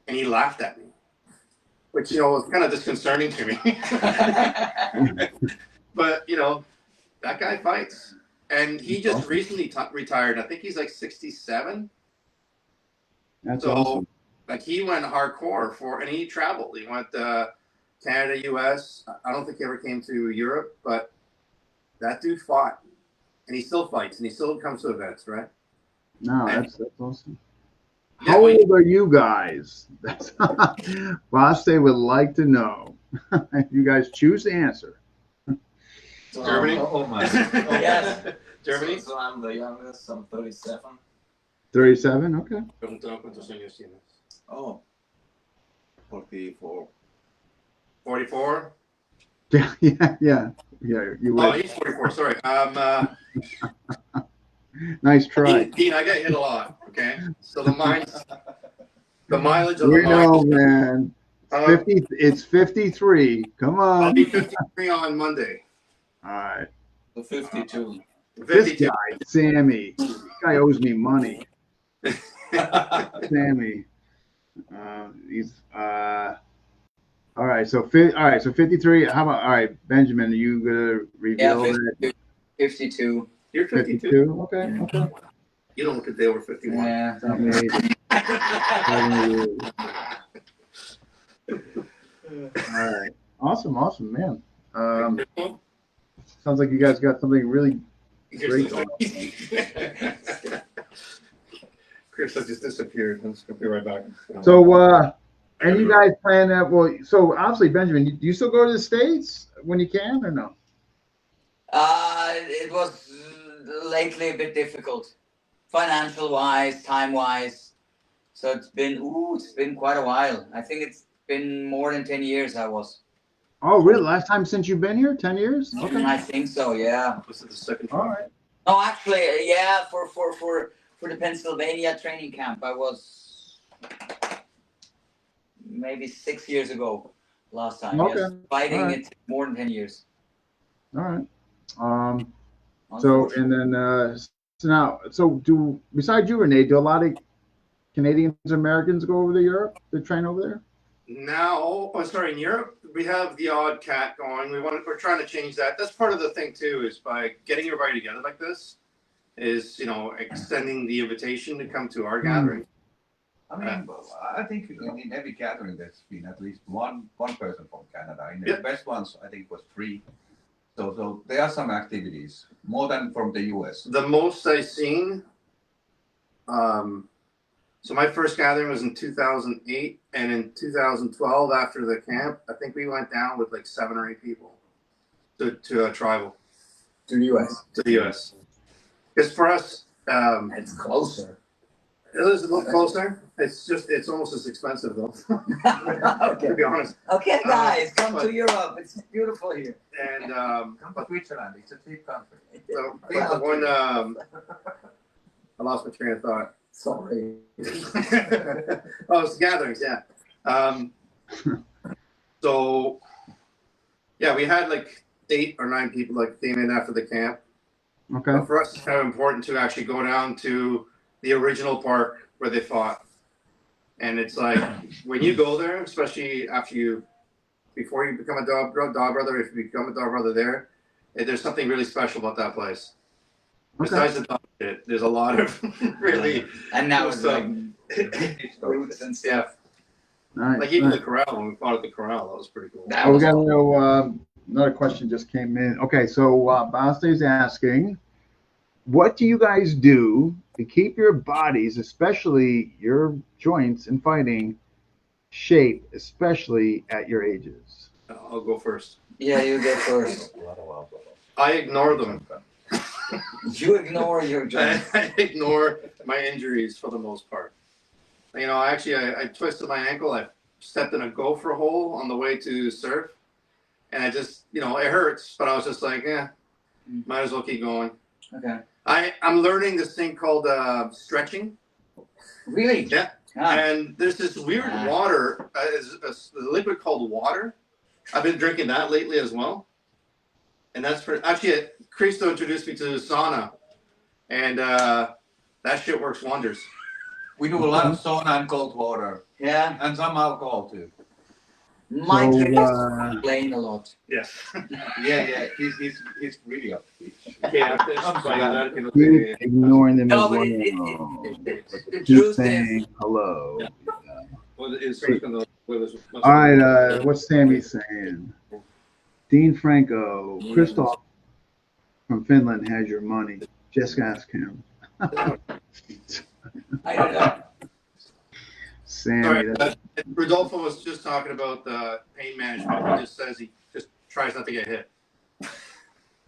and he laughed at me. Which, you know, was kind of disconcerting to me. But, you know, that guy fights. And he just recently retired. I think he's like 67. That's So, awesome. like, he went hardcore and he traveled. He went Canada, US. I don't think he ever came to Europe, but that dude fought. And he still fights and he still comes to events, right? No, that's awesome. Yeah, How but- old are you guys? That's Boss, they would like to know. If you guys choose to answer. So, Germany? Oh my. Yes. Germany? So I'm the youngest. I'm 37. 37? Okay. Preguntaba cuántos años tienes. Oh. 44. 44? Yeah. You Oh, would. he's 44. Sorry. Nice try. Dean, I get hit a lot. Okay, so the mileage of We the know, mine. man. 50. It's 53. Come I'll on. be 53 on Monday. All right. The 52. This 52. guy, Sammy. This guy owes me money. Sammy. He's all right. So 53. How about all right, Benjamin? Are you gonna reveal that? 52. You're 52. 52. Okay. Okay. You don't look a day over 51. Yeah. Not me. All right. Awesome, man. Sounds like you guys got something really great going on. Chris just disappeared. I'm just gonna be right back. So, and you guys plan that? Well, so obviously, Benjamin, do you still go to the States when you can, or no? It was lately a bit difficult, financial wise, time wise. So it's been quite a while. I think it's been more than 10 years. I was. Oh, really? Last time since you've been here, 10 years? Okay. I think so. Yeah. This is the second All time. right. No, actually, yeah. For the Pennsylvania training camp, I was maybe 6 years ago. Last time. Okay. Yes. Fighting All right. it more than 10 years. All right. So and then so now do besides you, Renee, do a lot of Canadians, Americans go over to Europe to train over there? Now, in Europe, we have the odd cat going. We're trying to change that. That's part of the thing too, is by getting everybody together like this, is extending the invitation to come to our gathering. I mean, I think in every gathering there's been at least one person from Canada. In the Yeah. best ones, I think it was 3. So there are some activities, more than from the US. The most I've seen, so my first gathering was in 2008, and in 2012, after the camp, I think we went down with like 7 or 8 people to a tribal, To the US. to the US. Because for us, It's closer. it is a little closer. It's almost as expensive though, Okay. to be honest. Okay, guys, come but- to Europe. It's beautiful here. And Come to Switzerland, it's a cheap country. so when I lost my train of thought. Sorry. Oh, it's gatherings, yeah. So, yeah, we had like 8 or 9 people that came in after the camp. Okay. But for us, it's kind of important to actually go down to the original park where they fought. And it's like when you go there, especially before you become a dog brother, if you become a dog brother there, there's something really special about that place. Okay. Besides the dog shit, there's a lot of really And now it's like like roots and stuff. Nice. even nice. the corral, when we fought at the corral, that was pretty cool. That We was got cool. another question just came in. Okay, so Basta's asking, what do you guys do to keep your bodies, especially your joints in fighting, shape, especially at your ages? I'll go first. Yeah, you go first. I ignore them. You ignore your joints. I ignore my injuries for the most part. You know, actually, I twisted my ankle. I stepped in a gopher hole on the way to surf, and I just, you know, it hurts, but I was just like, yeah, might as well keep going. Okay. I'm learning this thing called stretching. Really? Yeah. Ah. And there's this weird water, a liquid called water. I've been drinking that lately as well. And that's for, actually, Christo introduced me to sauna. And that shit works wonders. We do a lot of sauna and cold water, Yeah. and some alcohol too. My So, trick is playing a lot. Yes. Yeah, he's really up to speed. Keep ignoring them No, as but well. the Just truth is, saying hello. All All right, what's Sammy saying? Dean Franco, Christoph from Finland has your money. Just ask him. I don't know. Sammy, Sorry, that's, Rodolfo was just talking about the pain management. He just says he just tries not to get hit. it.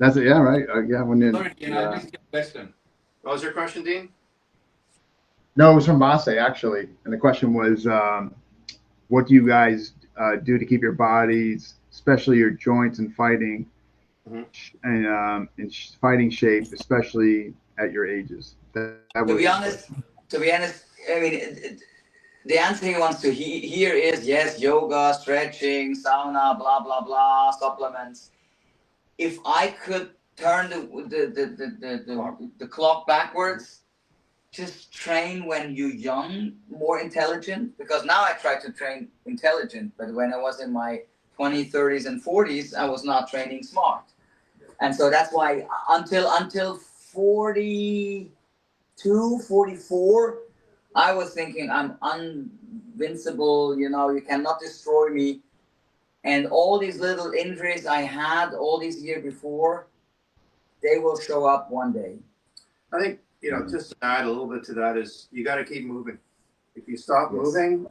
Yeah, right. Yeah, when you're, Sorry, Dean, I missed your question. What was your question, Dean? no, it was from Basse actually, and the question was, what do you guys do to keep your bodies, especially your joints and fighting, and in fighting shape, especially at your ages? That To was be honest, I mean, the answer he wants to hear is yes, yoga, stretching, sauna, blah blah blah, supplements. If I could turn the clock backwards, just train when you're young, more intelligent. Because now I try to train intelligent, but when I was in my 20s, 30s, and 40s, I was not training smart, and so that's why until 42, 44. I was thinking I'm invincible, you know, you cannot destroy me. And all these little injuries I had all these years before, they will show up one day. I think, you know, just to add a little bit to that is you got to keep moving. If you stop moving,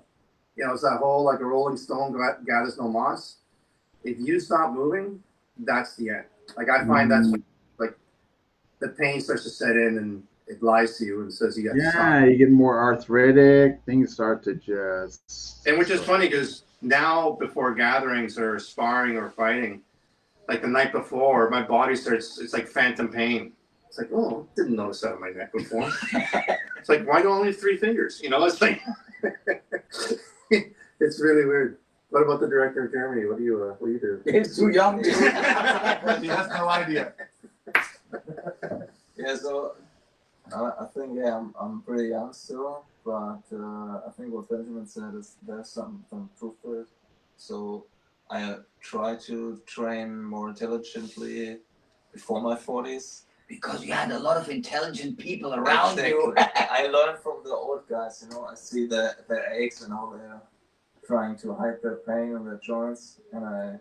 you know, it's that whole like a rolling stone gathers no moss. If you stop moving, that's the end. Like I find that's like the pain starts to set in and it lies to you and says you got to stop. yeah, you get more arthritic. Things start to just. And which is funny because now before gatherings or sparring or fighting, like the night before, my body starts, it's like phantom pain. It's like, oh, didn't notice that on my neck before. It's like, why do I only have 3 fingers? You know, it's like, it's really weird. What about the director of Germany? What do you do? It's too young. He has no idea. Yeah, so I think I'm pretty young still, but I think what Benjamin said is there's some truth to it. So I try to train more intelligently before my 40s. Because you had a lot of intelligent people around you. I learned from the old guys, you know, I see their aches and how they're trying to hide their pain in their joints, and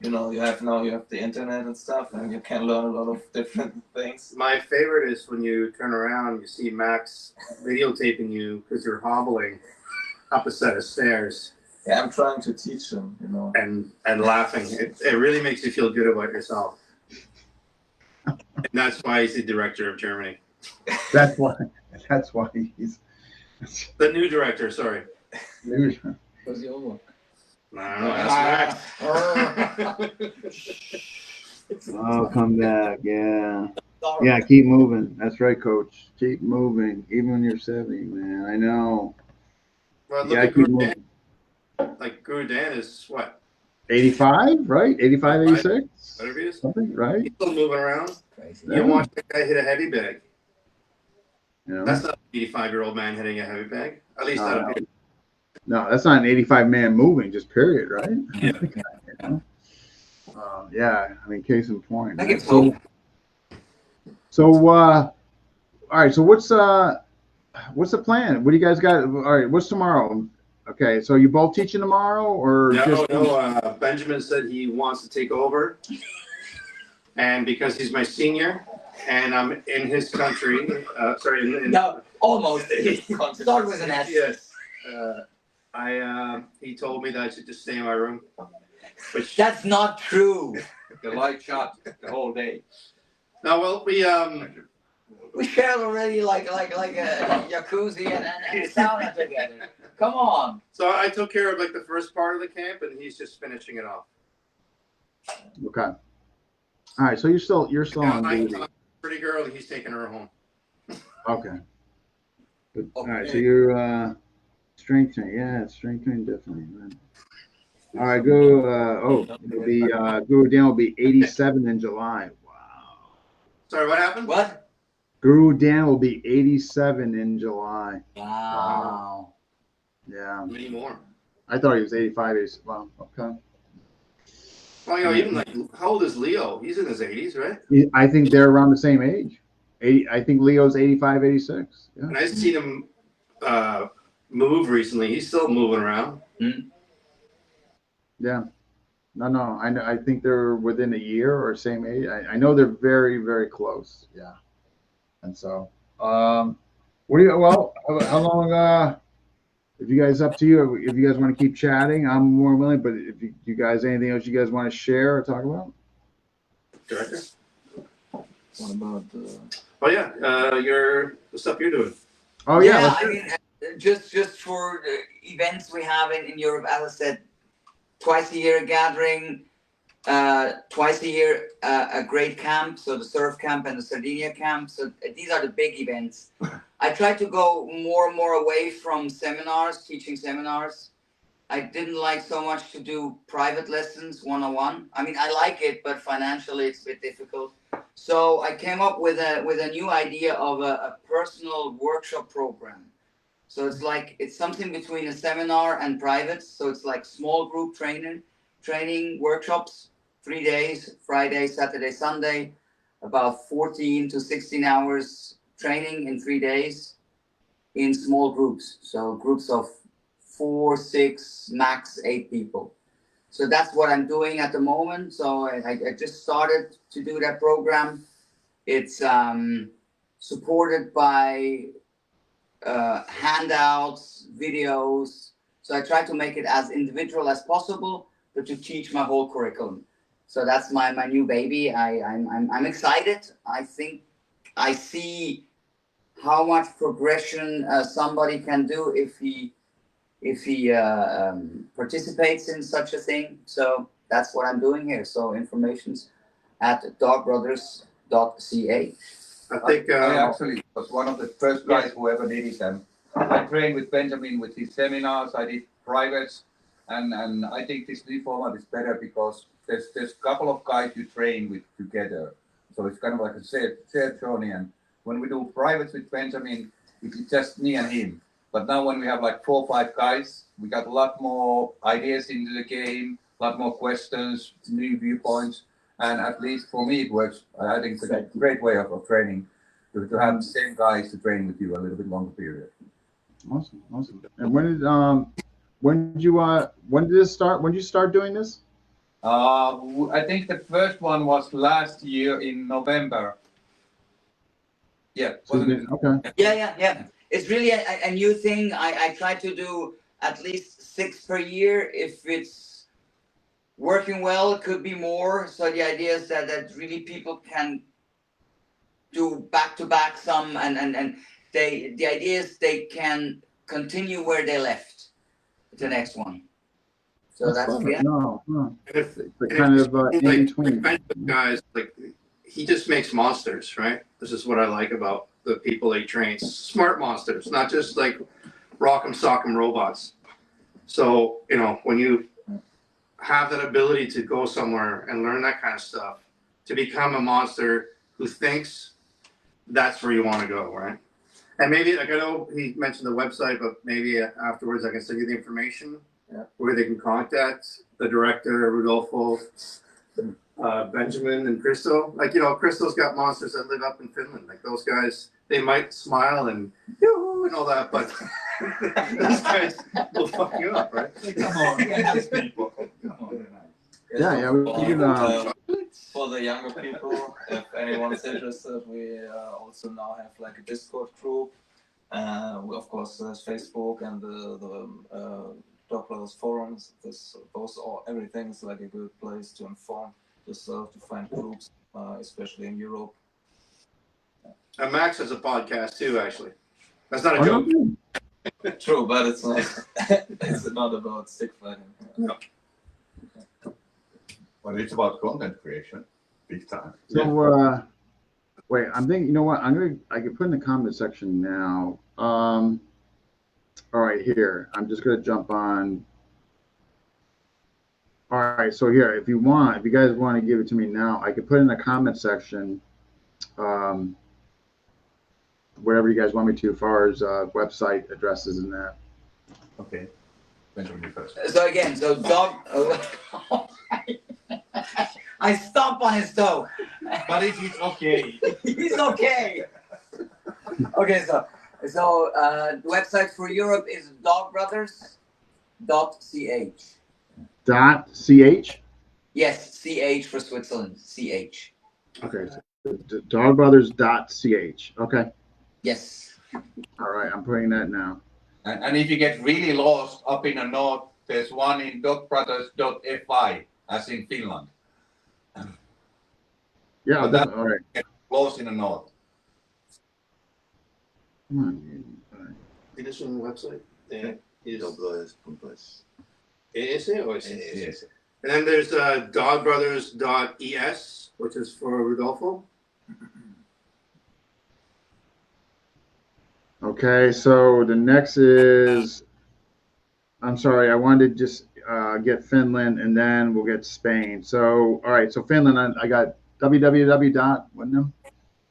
you have the internet and stuff, and you can learn a lot of different things. My favorite is when you turn around, you see Max videotaping you because you're hobbling up a set of stairs. Yeah, I'm trying to teach them, you know. And laughing. It really makes you feel good about yourself. And that's why he's the director of Germany. That's why he's The new director, sorry. What's the old one? No, that's Max. Oh, come back, yeah. Yeah, keep moving. That's right, coach. Keep moving. Even when you're 70, man. I know. Well, look Yeah, at keep Guru Dan. moving. Like Guru Dan is what? 85, right? 85, 86? Whatever he is. Something, right? He's still moving around. Crazy. You watch that guy hit a heavy bag. You know? That's not an 85-year-old man hitting a heavy bag. At least not a No, that's not an 85 man moving, just period, right? Yeah. You know? Yeah, I mean, case in point. I Right? get so. All right. So what's the plan? What do you guys got? All right. What's tomorrow? Okay. So you both teaching tomorrow, or just? No. Benjamin said he wants to take over, and because he's my senior, and I'm in his country. No, almost. Start with an S. Yes. He told me that I should just stay in my room. Which That's not true. The light shot the whole day. no, well, We shared already like a jacuzzi and a sauna together. Come on. so I took care of like the first part of the camp, and he's just finishing it off. Okay. All right. So you're still on duty. Pretty girl, and he's taking her home. Okay. Good. All right. So you're strength training. Yeah, strength training definitely. Man. All right. Go. Guru Dan will be 87 in July. Wow. Sorry, what happened? What? Guru Dan will be 87 in July. Wow. Yeah. Many more. I thought he was 85. Wow. Okay. Well, you know, even like, how old is Leo? He's in his 80s, right? I think they're around the same age. I think Leo's 85, 86. Yeah. And I've seen him move recently. He's still moving around. Yeah. No. I think they're within a year or same age. I know they're very, very close. Yeah. And so, how long, if you guys, up to you, if you guys want to keep chatting, I'm more willing, but if you guys, anything else you guys want to share or talk about? Director? What about Oh, yeah. The stuff you're doing. Oh, yeah. Yeah, let's I do it. mean, just for the events we have in Europe, as I said, twice a year gathering, twice a year a great camp, so the surf camp and the Sardinia camp. So these are the big events. I try to go more and more away from seminars, teaching seminars. I didn't like so much to do private lessons, one-on-one. I mean, I like it, but financially it's a bit difficult. So I came up with a new idea of a personal workshop program. So it's something between a seminar and private. So it's like small group training workshops, 3 days, Friday, Saturday, Sunday, about 14 to 16 hours training in 3 days in small groups. So groups of 4, 6, max 8 people. So that's what I'm doing at the moment. So I just started to do that program. It's supported by handouts, videos. So I try to make it as individual as possible, but to teach my whole curriculum. So that's my new baby. I'm excited. I think I see how much progression somebody can do if he participates in such a thing. So that's what I'm doing here. So information's at dogbrothers.ca. I think I actually was one of the first guys who ever did it. And I trained with Benjamin with his seminars. I did privates, and I think this new format is better because there's a couple of guys you train with together. So it's kind of like a shared journey. And when we do privates with Benjamin, it's just me and him. But now when we have like 4 or 5 guys, we got a lot more ideas into the game, a lot more questions, new viewpoints. And at least for me, it works. I think it's a great way of training to have the same guys to train with you a little bit longer period. Awesome. And when did this start? When did you start doing this? I think the first one was last year in November. Yeah, wasn't it? Okay. Yeah. It's really a new thing. I try to do at least 6 per year. If it's working well, it could be more. So the idea is that really people can do back-to-back some, and the idea is they can continue where they left the next one. So that's perfect. No. if, The kind of in between. guys, like, he just makes monsters, right? This is what I like about the people he trains. Smart monsters, not just like rock'em sock'em robots. So, you know, when you have that ability to go somewhere and learn that kind of stuff, to become a monster who thinks that's where you want to go, right? And maybe, like, I know he mentioned the website, but maybe afterwards I can send you the information where they can contact the director, Rudolfo, Benjamin, and Christo. Like, you know, Christo's got monsters that live up in Finland. Like, those guys, they might smile and yoo and all that, but those guys will fuck you up, right? Come on, these people. Come on. Yeah. We can, for the younger people, if anyone's interested, we also now have like a Discord group Of course, there's Facebook and the Dog Brothers forums. Those are everything is like a good place to inform yourself, to find groups, especially in Europe. And Max has a podcast too, actually. That's not a Oh, joke. no. True, but it's not. It's not about stick fighting. No. But it's about content creation, big time. So, wait, I'm thinking, you know what? I can put in the comment section now. All right, here. I'm just going to jump on. All right, so here, if you guys want to give it to me now, I can put in the comment section, whatever you guys want me to, as far as website addresses and that. Okay. Benjamin first. So again, so dog. I stomp on his toe. But it is okay. He's okay. Okay, so the website for Europe is dogbrothers.ch. .ch? Yes, CH for Switzerland. CH. Okay, so dogbrothers.ch. Okay, Yes. all right, I'm putting that now. And if you get really lost up in the north, there's one in dogbrothers.fi, as in Finland. Yeah, But that- all right. Close in the north. Come on. All right. Edition website. Yeah. Is Dogbrothers.es. ES or is it? Yes. And then there's dogbrothers.es, which is for Rodolfo. Okay, so the next is, I'm sorry, I wanted to just get Finland and then we'll get Spain. So, all right, so Finland, I got www. What now?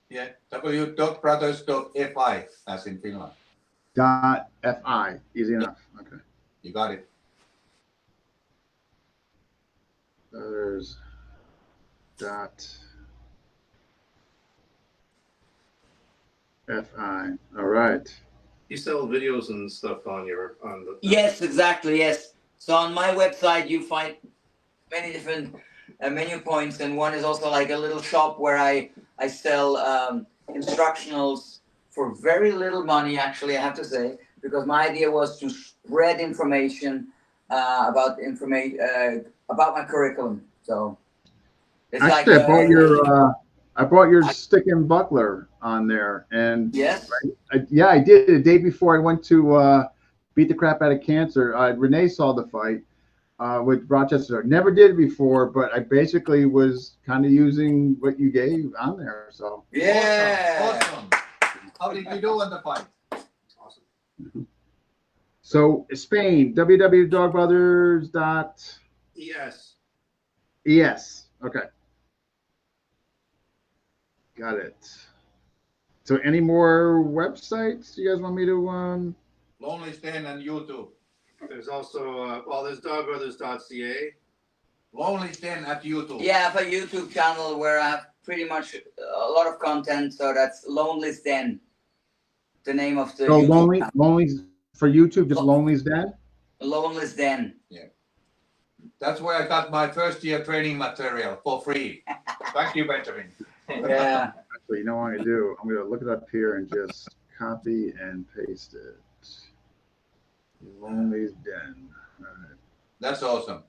Yeah. dogbrothers.fi, as in Finland. .fi, easy enough. Okay. You got it. Others dot fi. All right. You sell videos and stuff on the. Yes, exactly. Yes. So on my website, you find many different menu points, and one is also like a little shop where I sell instructionals for very little money. Actually, I have to say, because my idea was to spread information about my curriculum. So it's Actually, like I bought your stick and buckler on there, and yes. yeah, I did the day before I went to beat the crap out of cancer. Renee saw the fight with Rochester. Never did it before, but I basically was kind of using what you gave on there. So Yeah. Awesome. How did you do on the fight? Awesome. So Spain, www.dogbrothers.es. ES. Okay. Got it. So any more websites you guys want me to Lonely Stan and YouTube. There's also there's dogbrothers.ca. Lonely Stan at YouTube. Yeah, I have a YouTube channel where I have pretty much a lot of content. So that's Lonely's Den, the name of the Oh, YouTube channel. Lonely's for YouTube, just Lonely's Den? Lonely's Den. That's where I got my first year training material for free. Thank you, Benjamin. Yeah. Actually, you know what I'm gonna do? I'm gonna look it up here and just copy and paste it. Lonely's Den. All right. That's awesome.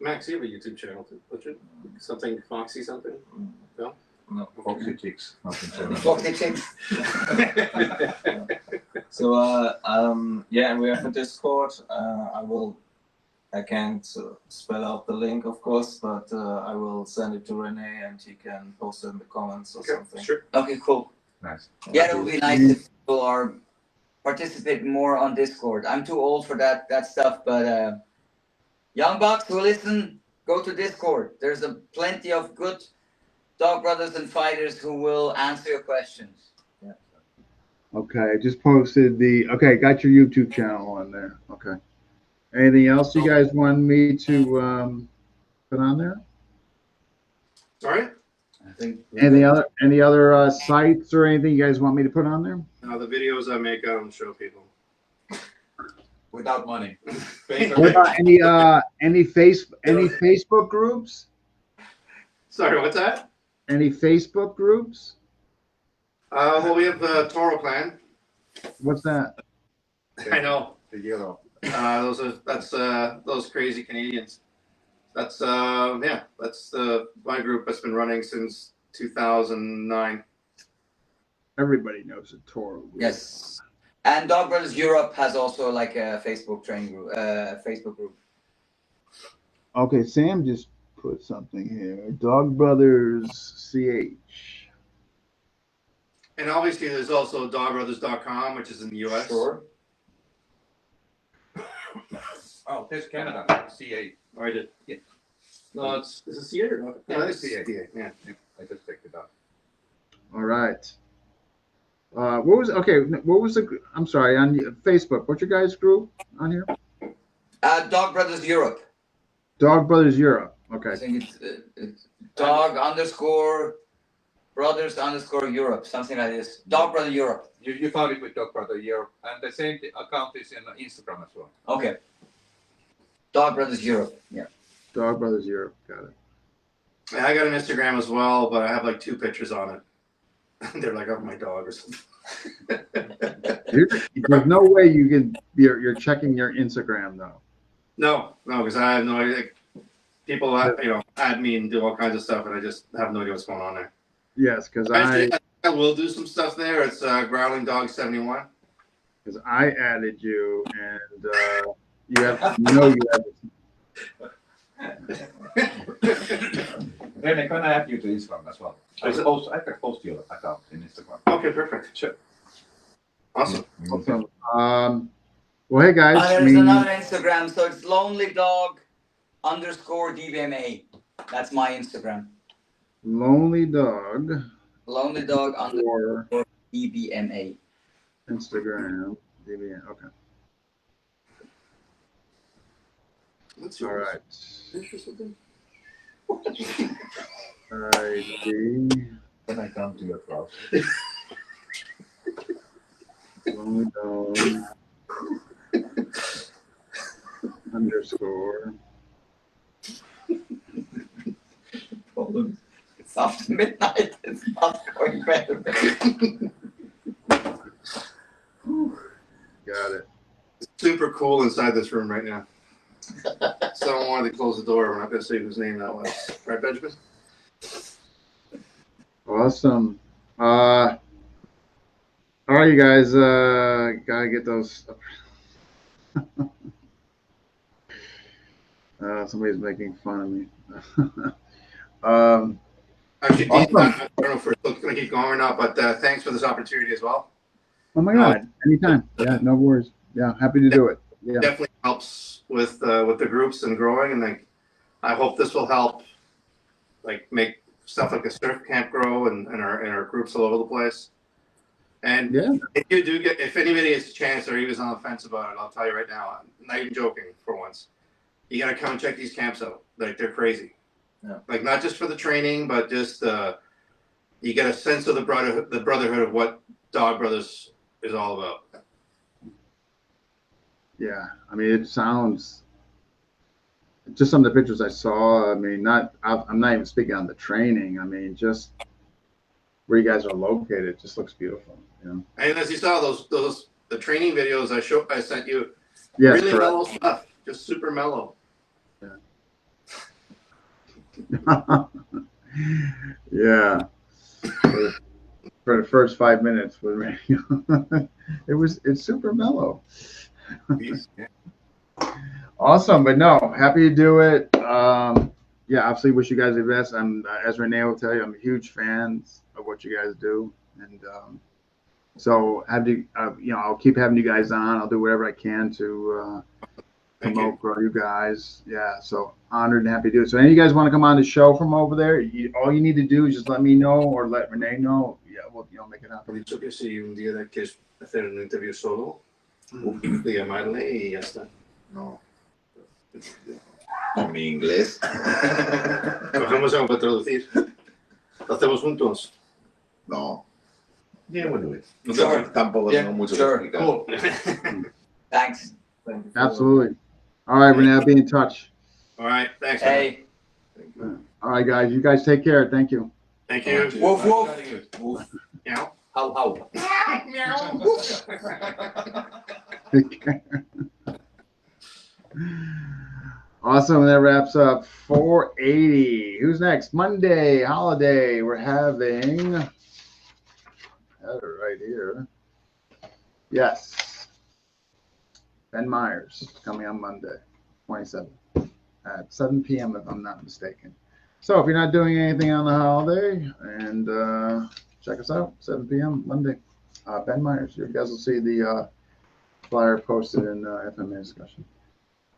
Max, you have a YouTube channel too. What's it? Something Foxy something? No. Foxy Chicks. Foxy Chicks. So yeah, and we have a Discord. I can't spell out the link, of course, but I will send it to Renee and he can post it in the comments or something. Sure. Okay, cool. Nice. Yeah, it would be nice if people are participating more on Discord. I'm too old for that stuff, but young bucks who listen, go to Discord. There's plenty of good dog brothers and fighters who will answer your questions. Okay, I just posted got your YouTube channel on there. Okay. Anything else you guys want me to put on there? Sorry? I think Any other sites or anything you guys want me to put on there? The videos I make, I don't show people. without money. What about any Facebook groups? Sorry, what's that? Any Facebook groups? Well, we have the Toro Clan What's that? I know. The yellow. Those crazy Canadians. That's my group that's been running since 2009. Everybody knows the Toro group. Yes. And Dog Brothers Europe has also like a Facebook training group, Facebook group. Okay, Sam just put something here. Dog Brothers CH. And obviously, there's also dogbrothers.com, which is in the US. Sure. Oh, there's Canada, C8. Or I did. Yeah. No, is it CA or not? Yeah, No, it's it's CA. CA. Yeah. I just checked it out. All right. What was the? I'm sorry, on Facebook. What's your guys' group on here? Dog Brothers Europe. Dog Brothers Europe. I Okay. think it's dog_brothers_ Europe, something like this. Dog Brother Europe. You found it with Dog Brother Europe, and the same account is in Instagram as well. Okay. Dog Brothers Europe. Yeah. Dog Brothers Europe. Got it. Yeah, I got an Instagram as well, but I have like 2 pictures on it. They're like of my dog or something. There's no way you can. You're checking your Instagram though. No, because I have no idea. Like, people, add me and do all kinds of stuff, and I just have no idea what's going on there. Yes, because I will do some stuff there. It's Growling Dog 71. because I added you and you have you have. Then I can add you to Instagram as well. I can post your account in Instagram. Okay, perfect. Sure. Awesome. Awesome. Well, hey guys. There's another Instagram, so it's lonelydog_DBMA. That's my Instagram. Lonely Dog. lonelydog_DBMA. Instagram. DBN. Okay. What's All yours? right. Fish or something? ID. Then I come to your house. Lonely Dog. _ It's after midnight. It's not going better. Got it. It's super cool inside this room right now. Someone wanted to close the door. We're not going to say whose name that was. Right, Benjamin? Awesome. All right, you guys. Gotta get those. Somebody's making fun of me. Actually, Awesome. I don't know if we're still going to keep going or not, but thanks for this opportunity as well. Oh my God! Anytime. Yeah, no worries. Yeah, happy to do it. Yeah. Definitely helps with the groups and growing, and like I hope this will help, like make stuff like a surf camp grow and our groups all over the place. And Yeah. if anybody has a chance or he was on the fence about it, I'll tell you right now, I'm not even joking for once. You gotta come and check these camps out. Like they're crazy. Yeah. Like not just for the training, but just you get a sense of the brotherhood of what Dog Brothers is all about. Yeah. I mean, it sounds. Just some of the pictures I saw. I mean, I'm not even speaking on the training. I mean, just where you guys are located, it just looks beautiful. You know. And as you saw the training videos I sent you, Yes, really correct. mellow stuff, just super mellow. Yeah. For the first 5 minutes with me, it's super mellow. Yeah. Awesome, but no, happy to do it. Yeah, obviously wish you guys the best. As Renee will tell you, I'm a huge fan of what you guys do, and so I'll keep having you guys on. I'll do whatever I can to promote, grow you guys. Yeah, so honored and happy to do it. So, any of you guys want to come on the show from over there? All you need to do is just let me know or let Renee know. Yeah, we'll make it happen. Dicho que si un día de quieres hacer un interview solo, de llamarle y ya está. No. Con mi inglés. Cogemos algo para traducir. Lo hacemos juntos. No. Yeah, we'll do it. Sure. Tampoco Yeah, tengo mucho sure. que explicar. Cool. Thanks. Thank you for Absolutely. All right, Renee, I'll be in touch. All right. Thanks. man. Hey. All right, guys. You guys take care. Thank you. Thank you. Woof woof. Yeah. How? Awesome. That wraps up 480. Who's next? Monday, holiday. We're having, have it right here. Yes. Ben Myers coming on Monday, 27th at 7 p.m. if I'm not mistaken. So if you're not doing anything on the holiday, and check us out, 7 p.m. Monday. Ben Myers. You guys will see the flyer posted in FMA discussion.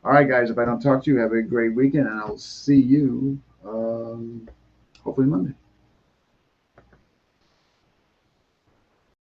All right, guys. If I don't talk to you, have a great weekend, and I'll see you hopefully Monday.